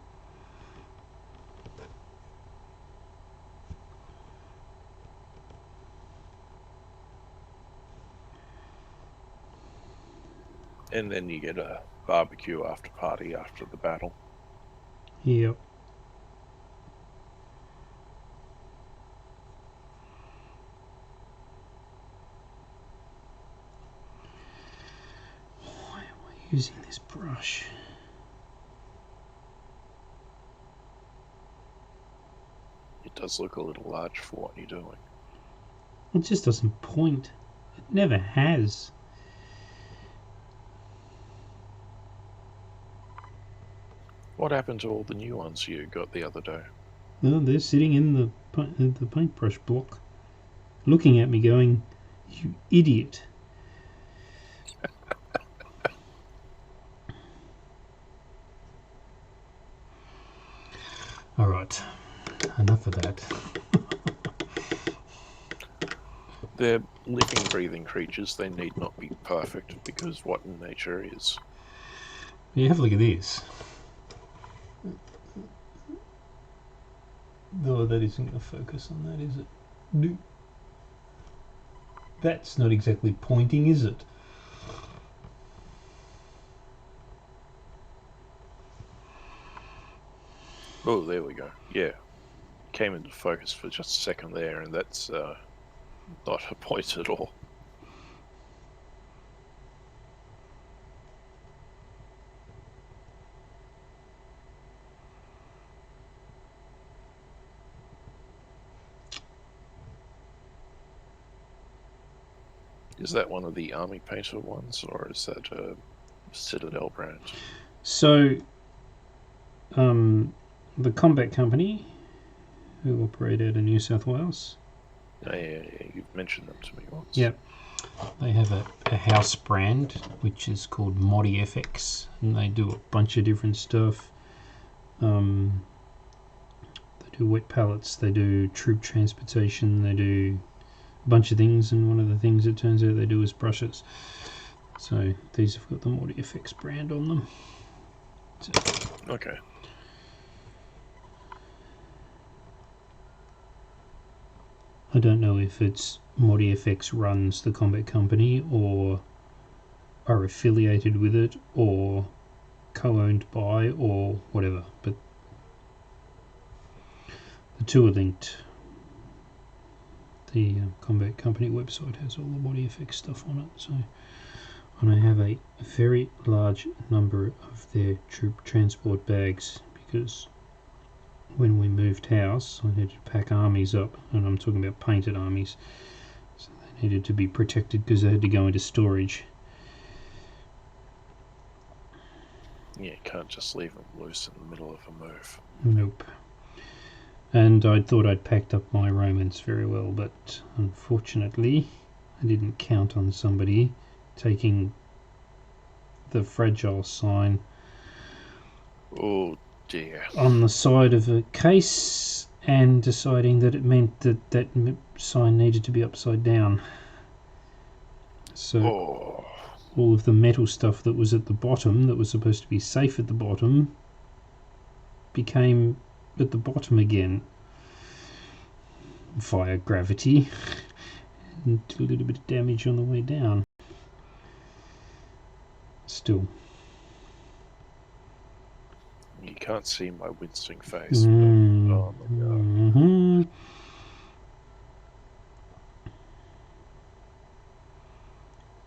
And then you get a barbecue after party after the battle. Yep. using this brush. It does look a little large for what you're doing. It just doesn't point. It never has. What happened to all the new ones you got the other day? Well, they're sitting in the paintbrush block, looking at me going, "You idiot." Alright, enough of that. They're living, breathing creatures. They need not be perfect, because what in nature is. You have a look at this. No, that isn't going to focus on that, is it? No. That's not exactly pointing, is it? Oh, there we go. Yeah. Came into focus for just a second there, and that's not a point at all. Is that one of the Army Painter ones, or is that a Citadel brand? So, the Combat Company, who operate out of New South Wales. Yeah, you've mentioned them to me once. Yep. They have a house brand, which is called Modi FX, and they do a bunch of different stuff. They do wet pallets, they do troop transportation, they do a bunch of things, and one of the things it turns out they do is brushes. So these have got the Modi FX brand on them. So, Okay. I don't know if it's Modi FX runs the Combat Company or are affiliated with it or co-owned by or whatever, but the two are linked. The Combat Company website has all the Modi FX stuff on it, so, and I have a very large number of their troop transport bags because when we moved house I needed to pack armies up, and I'm talking about painted armies, so they needed to be protected because they had to go into storage. Yeah, you can't just leave them loose in the middle of a move. Nope. And I thought I'd packed up my Romans very well, but unfortunately I didn't count on somebody taking the fragile sign Oh dear. on the side of a case and deciding that it meant that that sign needed to be upside down. So all of the metal stuff that was at the bottom, that was supposed to be safe at the bottom, became at the bottom again via gravity and did a little bit of damage on the way down. Still. You can't see my wincing face. But, oh my god. Mm-hmm.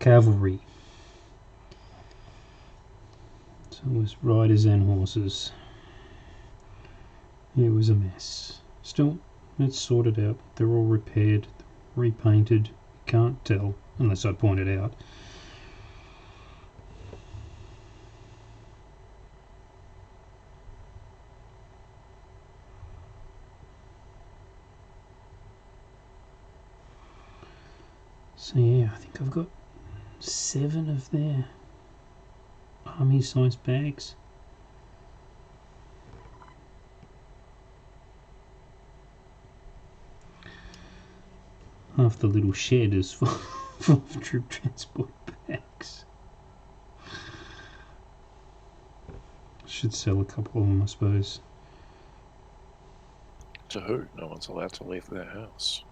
Cavalry. So it was riders and horses. It was a mess. Still, it's sorted out. They're all repaired, repainted. Can't tell unless I point it out. So yeah, I think I've got 7 of their army-sized bags. Half the little shed is full of troop transport bags. Should sell a couple of them, I suppose. To who? No one's allowed to leave their house.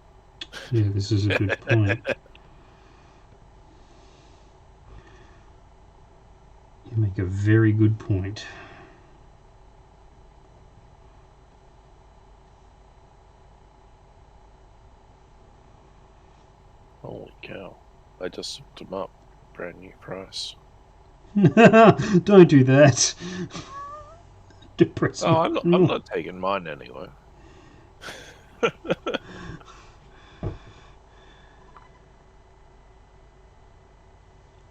Yeah, this is a good point. You make a very good point. Holy cow. I just looked them up. Brand new price. Don't do that. Depressing. Oh, I'm not taking mine anyway.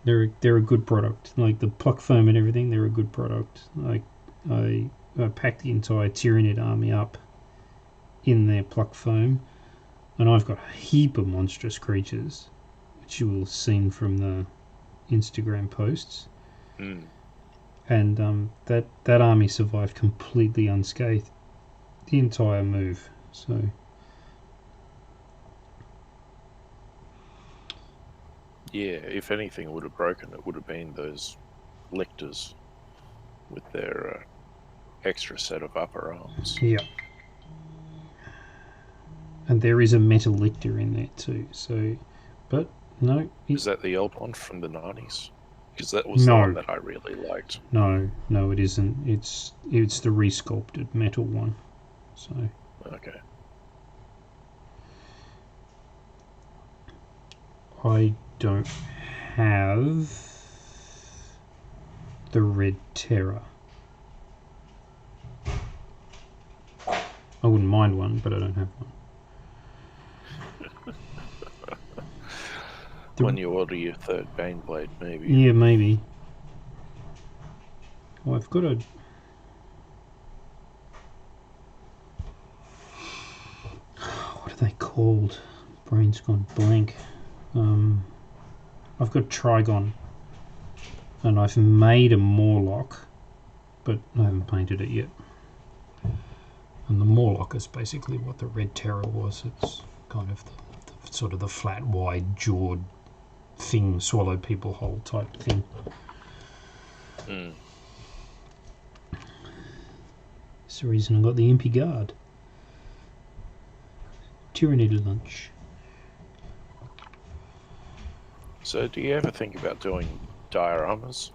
They're a good product. Like the pluck foam and everything, they're a good product. Like I packed the entire Tyranid army up in their pluck foam, and I've got a heap of monstrous creatures, which you will have seen from the Instagram posts. Mm. And that army survived completely unscathed the entire move. So Yeah, if anything would have broken, it would have been those lictors with their extra set of upper arms. yeah, and there is a metal lictor in there too. So, but no, Is that the old one from the 90s? Because that was the No. one that I really liked. no, it isn't. It's the resculpted metal one. So Okay. I don't have the Red Terror. I wouldn't mind one, but I don't have one. When you order your third Baneblade, maybe. Yeah, maybe. Oh, I've got a... What are they called? Brain's gone blank. I've got Trigon. And I've made a Morlock, but I haven't painted it yet. And the Morlock is basically what the Red Terror was. It's kind of the sort of the flat, wide-jawed thing, swallow people whole type thing. Mm. That's the reason I got the Impy Guard. Tyranider lunch. So, do you ever think about doing dioramas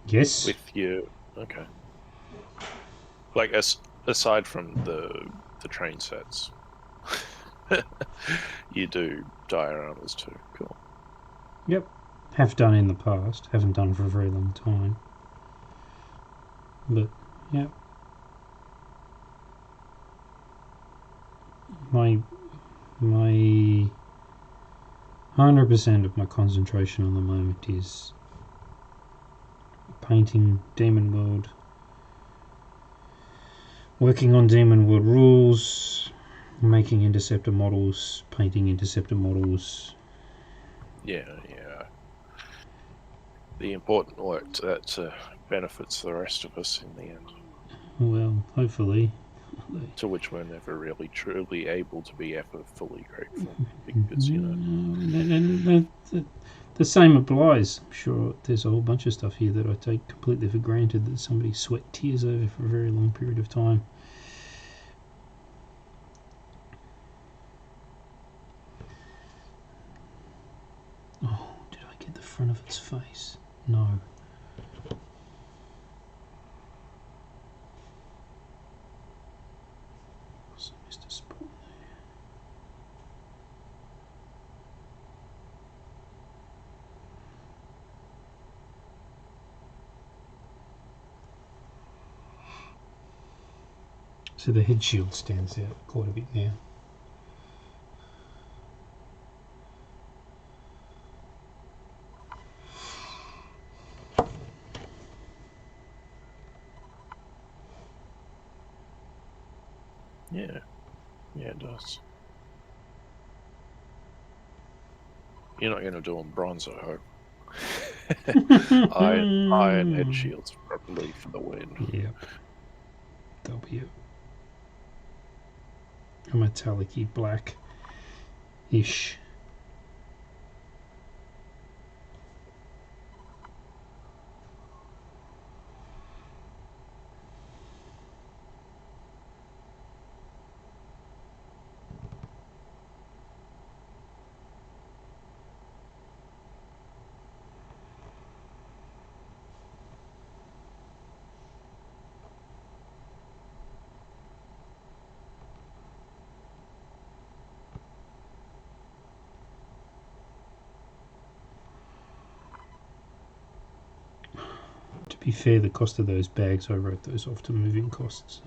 Yes. with your... Okay. Like, aside from the train sets, you do dioramas too. Cool. Yep. Have done in the past. Haven't done for a very long time. But, yeah. My 100% of my concentration on the moment is painting Demonworld, working on Demonworld rules, making Interceptor models, painting Interceptor models. Yeah. The important work that benefits the rest of us in the end. Well, hopefully. To which we're never really truly able to be ever fully grateful. Because, you know... The same applies. I'm sure there's a whole bunch of stuff here that I take completely for granted that somebody sweat tears over for a very long period of time. Oh, did I get the front of its face? No. So I missed a spot there. So the head shield stands out quite a bit now. Yeah, it does. You're not going to do them bronze, I hope. Iron head shields probably for the win. Yeah. That'll be it. A metallic-y black-ish. be fair, the cost of those bags, I wrote those off to moving costs.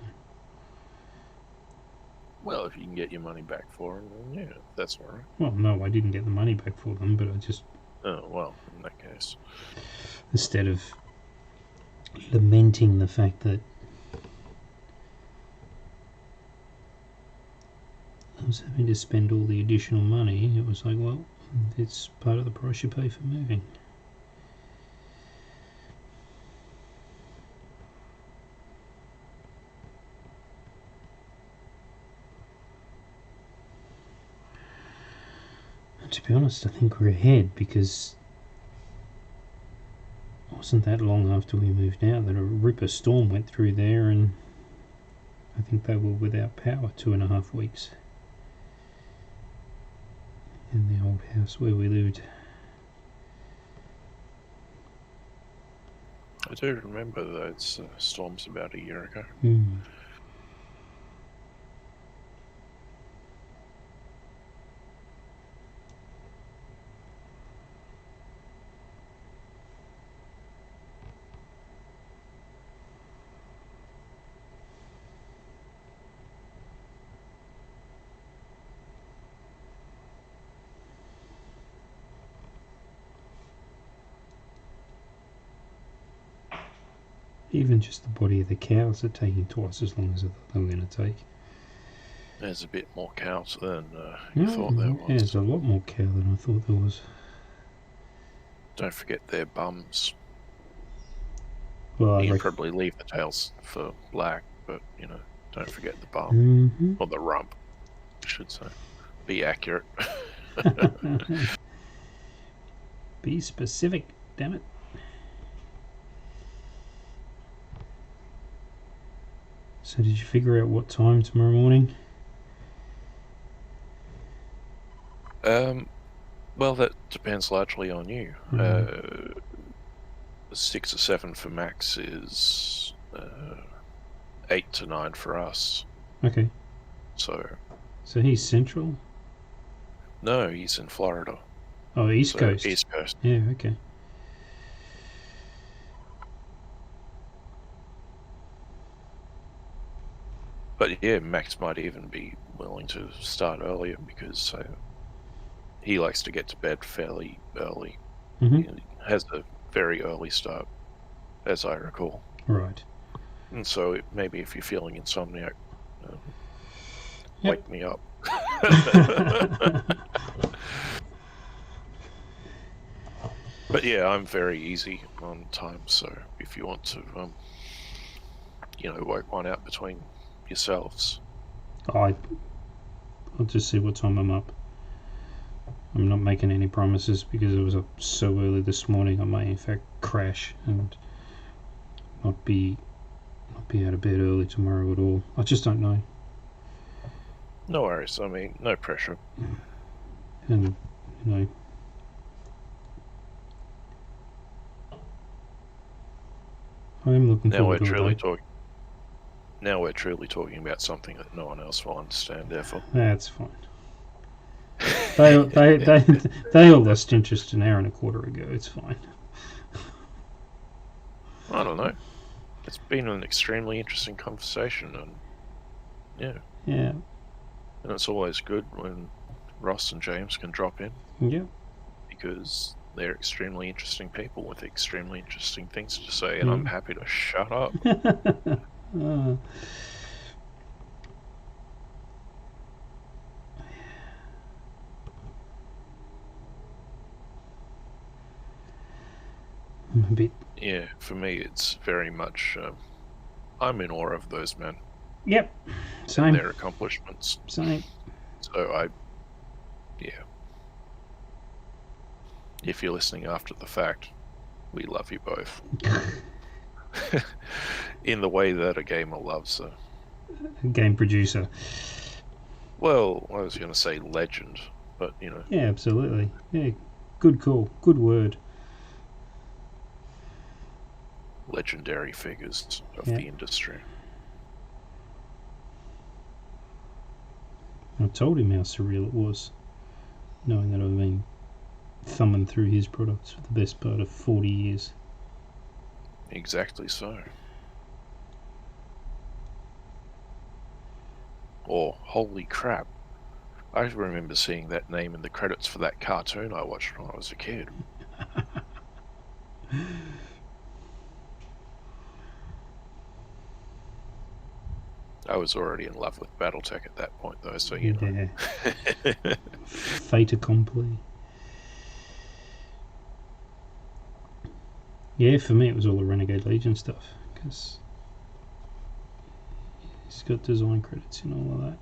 Well, if you can get your money back for them, then yeah, that's all right. Well, no, I didn't get the money back for them, but I just, Oh, well, in that case. instead of lamenting the fact that I was having to spend all the additional money, it was like, well, it's part of the price you pay for moving. And to be honest, I think we're ahead, because it wasn't that long after we moved out that a ripper storm went through there, and I think they were without power 2.5 weeks in the old house where we lived. I do remember those storms about a year ago. Even just the body of the cows are taking twice as long as I thought they were going to take. There's a bit more cows than you thought there was. Yeah, there's a lot more cow than I thought there was. Don't forget their bums. Well, You can probably leave the tails for black, but, you know, don't forget the bum. Mm-hmm. Or the rump, I should say. Be accurate. Be specific, damn it. So did you figure out what time tomorrow morning? Well, that depends largely on you. 6 or 7 for Max is 8 to 9 for us. Okay. So he's central? no, he's in Florida. Oh, East Coast. East Coast. Yeah, okay. But yeah, Max might even be willing to start earlier because he likes to get to bed fairly early. Mm-hmm. He has a very early start, as I recall. Right. And so maybe if you're feeling insomniac, Yep. wake me up. But yeah, I'm very easy on time, so if you want to, work one out between yourselves. I'll just see what time I'm up. I'm not making any promises because it was up so early this morning. I may in fact crash and not be out of bed early tomorrow at all. I just don't know. No worries. I mean, no pressure. And I am looking forward to it. Now we're truly talking about something that no one else will understand. Therefore, that's fine. They all lost interest an hour and a quarter ago. It's fine. I don't know. It's been an extremely interesting conversation, and yeah. And it's always good when Ross and James can drop in. Yeah. Because they're extremely interesting people with extremely interesting things to say, and I'm happy to shut up. A bit. Yeah, for me, it's very much. I'm in awe of those men. Yep. Same. And their accomplishments. Same. So if you're listening after the fact, we love you both. In the way that a gamer loves a game producer. Well, I was going to say legend, but Yeah, absolutely. Yeah, good call. Good word. Legendary figures of the industry. I told him how surreal it was, knowing that I've been thumbing through his products for the best part of 40 years. Exactly so. Or, holy crap, I remember seeing that name in the credits for that cartoon I watched when I was a kid. I was already in love with Battletech at that point, though, so you know. Yeah. Fait accompli. Yeah, for me it was all the Renegade Legion stuff, because he's got design credits and all of that.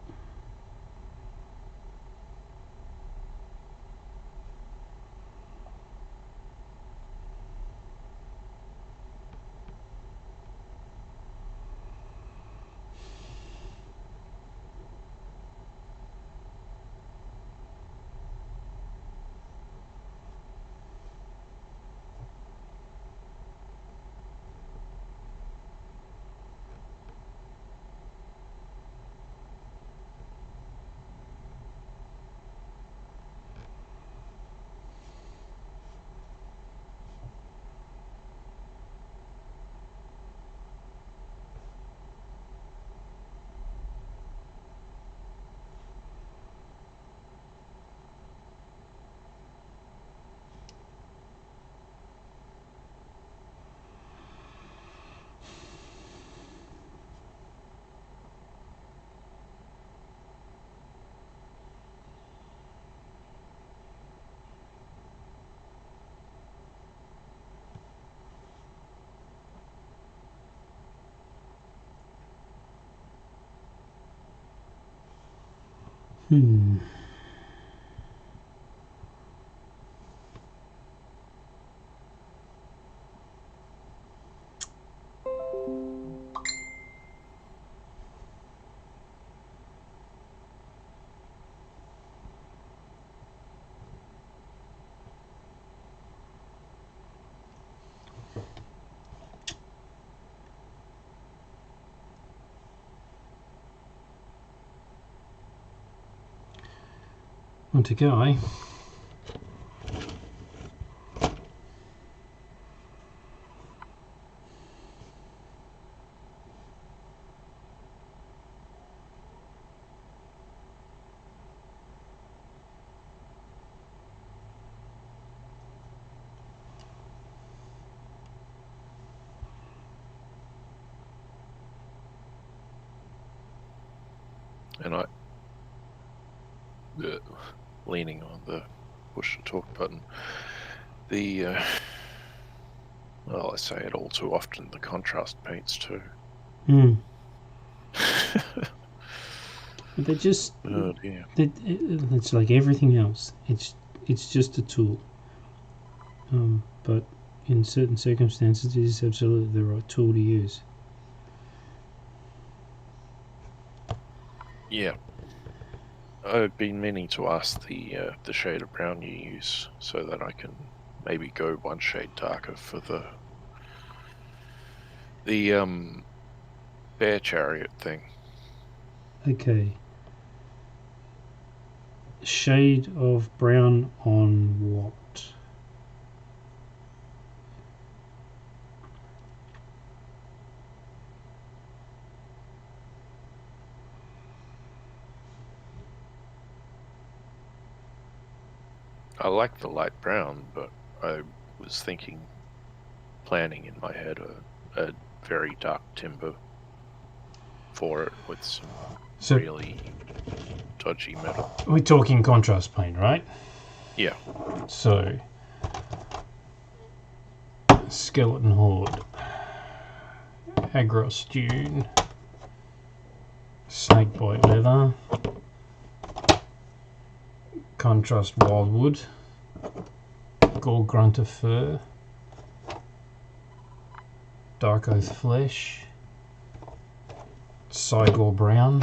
On to Guy. And I, leaning on the push to talk button, well, I say it all too often, the contrast paints too. But they just, Oh dear. it's like everything else. It's just a tool. But in certain circumstances, it is absolutely the right tool to use. Yeah. I've been meaning to ask the shade of brown you use so that I can maybe go one shade darker for the bear chariot thing. Okay. Shade of brown on what? I like the light brown, but I was planning in my head a very dark timber for it with some So really dodgy metal. we're talking contrast paint, right? Yeah. So Skeleton Horde, Agros Dune, Snakebite Leather, Contrast Wildwood, Gore Grunter Fur, Dark Oath Flesh, Cygor Brown,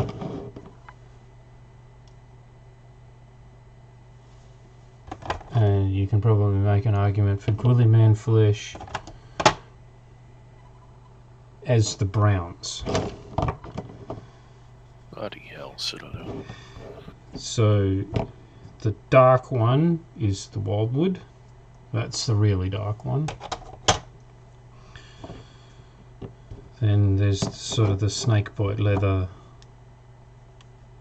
and you can probably make an argument for Gwillyman Flesh as the browns. Bloody hell, Citadel. So the dark one is the Wildwood. That's the really dark one. Then there's sort of the snakebite leather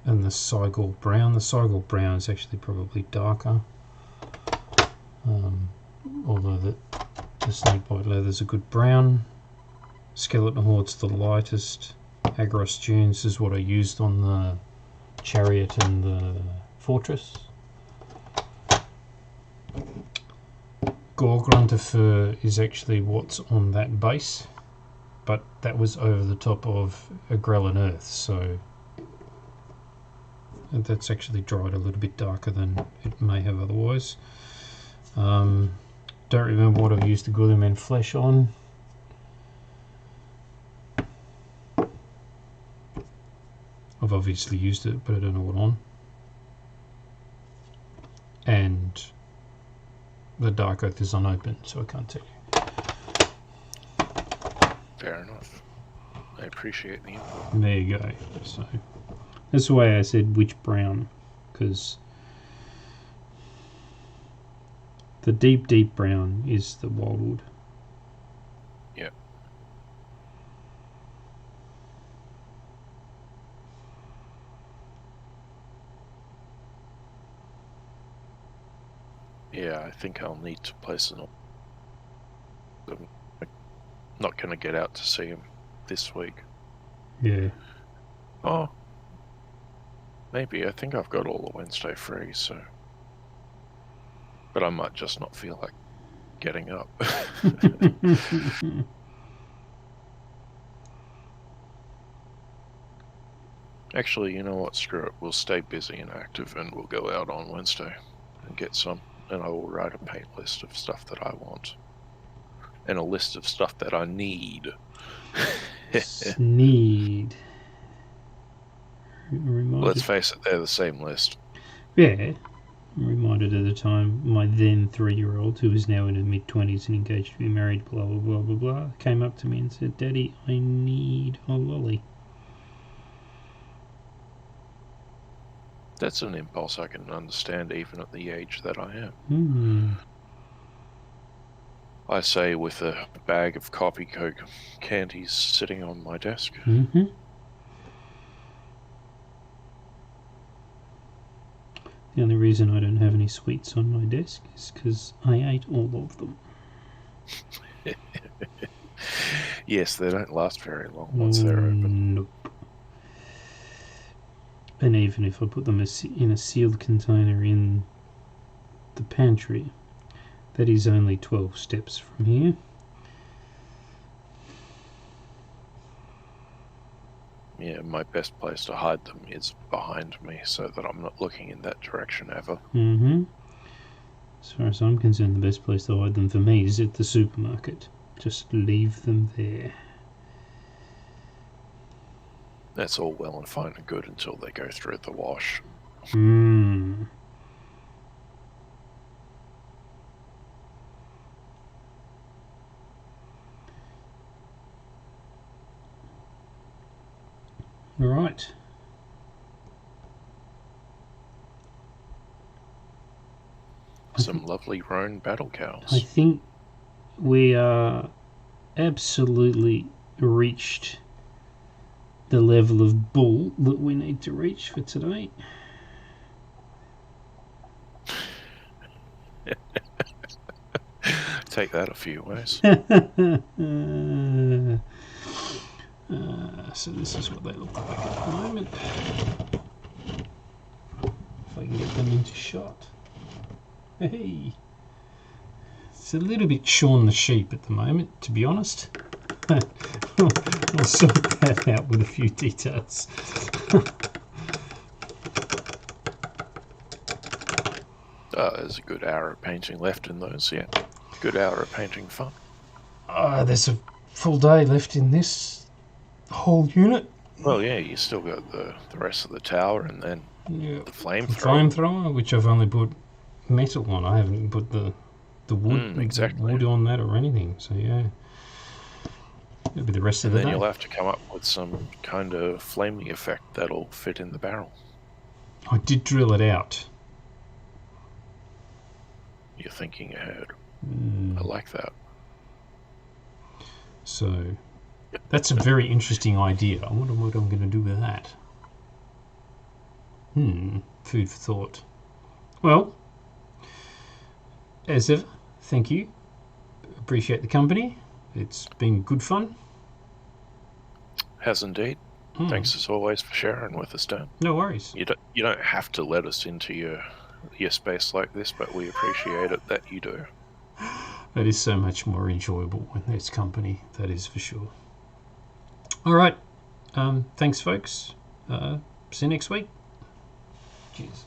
and the Cygol brown. The Cygol brown is actually probably darker, although the snakebite leather is a good brown. Skeleton Horde's the lightest. Agros Dunes is what I used on the Chariot and the Fortress. Gore-grunter fur is actually what's on that base, but that was over the top of a Grelin Earth, so that's actually dried a little bit darker than it may have otherwise. Don't remember what I've used the Guilliman flesh on. I've obviously used it, but I don't know what on. And the Dark Oath is unopened, so I can't tell you. Fair enough. I appreciate the info. There you go. So that's the way I said which brown, because the deep brown is the Wildwood. Yep. Yeah, I think I'll need to place an order. I'm not going to get out to see him this week. Yeah. Oh, maybe. I think I've got all of Wednesday free, so... But I might just not feel like getting up. Actually, you know what? Screw it. We'll stay busy and active, and we'll go out on Wednesday and get some. And I will write a paint list of stuff that I want. And a list of stuff that I need. Need. Let's face it, they're the same list. Yeah. I'm reminded at the time my then 3-year-old, who is now in her mid-20s and engaged to be married, blah, blah, blah, blah, blah, came up to me and said, "Daddy, I need a lolly." That's an impulse I can understand even at the age that I am. Hmm. I say with a bag of coffee coke candies sitting on my desk. Mm-hmm. The only reason I don't have any sweets on my desk is because I ate all of them. Yes, they don't last very long once they're open. Nope. And even if I put them in a sealed container in the pantry, that is only 12 steps from here. Yeah, my best place to hide them is behind me so that I'm not looking in that direction ever. Mm-hmm. As far as I'm concerned, the best place to hide them for me is at the supermarket. Just leave them there. That's all well and fine and good until they go through the wash. Hmm. Right. Some lovely roan battle cows. I think we are absolutely reached the level of bull that we need to reach for today. Take that a few ways. So this is what they look like at the moment. If I can get them into shot. Hey, it's a little bit Shaun the Sheep at the moment, to be honest. I'll sort that out with a few details. There's a good hour of painting left in those, yeah. Good hour of painting fun. There's a full day left in this whole unit. Well, yeah, you still got the rest of the tower and then the flamethrower. The flamethrower, which I've only put metal on. I haven't put the wood, wood on that or anything. So yeah, it'll be the rest of the day. And then you'll have to come up with some kind of flamey effect that'll fit in the barrel. I did drill it out. You're thinking ahead. I like that. So That's a very interesting idea. I wonder what I'm going to do with that. Food for thought. Well, as ever, thank you. Appreciate the company. It's been good fun. Has indeed. Thanks as always for sharing with us, Dan. No worries. You don't have to let us into your space like this, but we appreciate it that you do. It is so much more enjoyable when there's company, that is for sure. All right. Thanks, folks. See you next week. Cheers.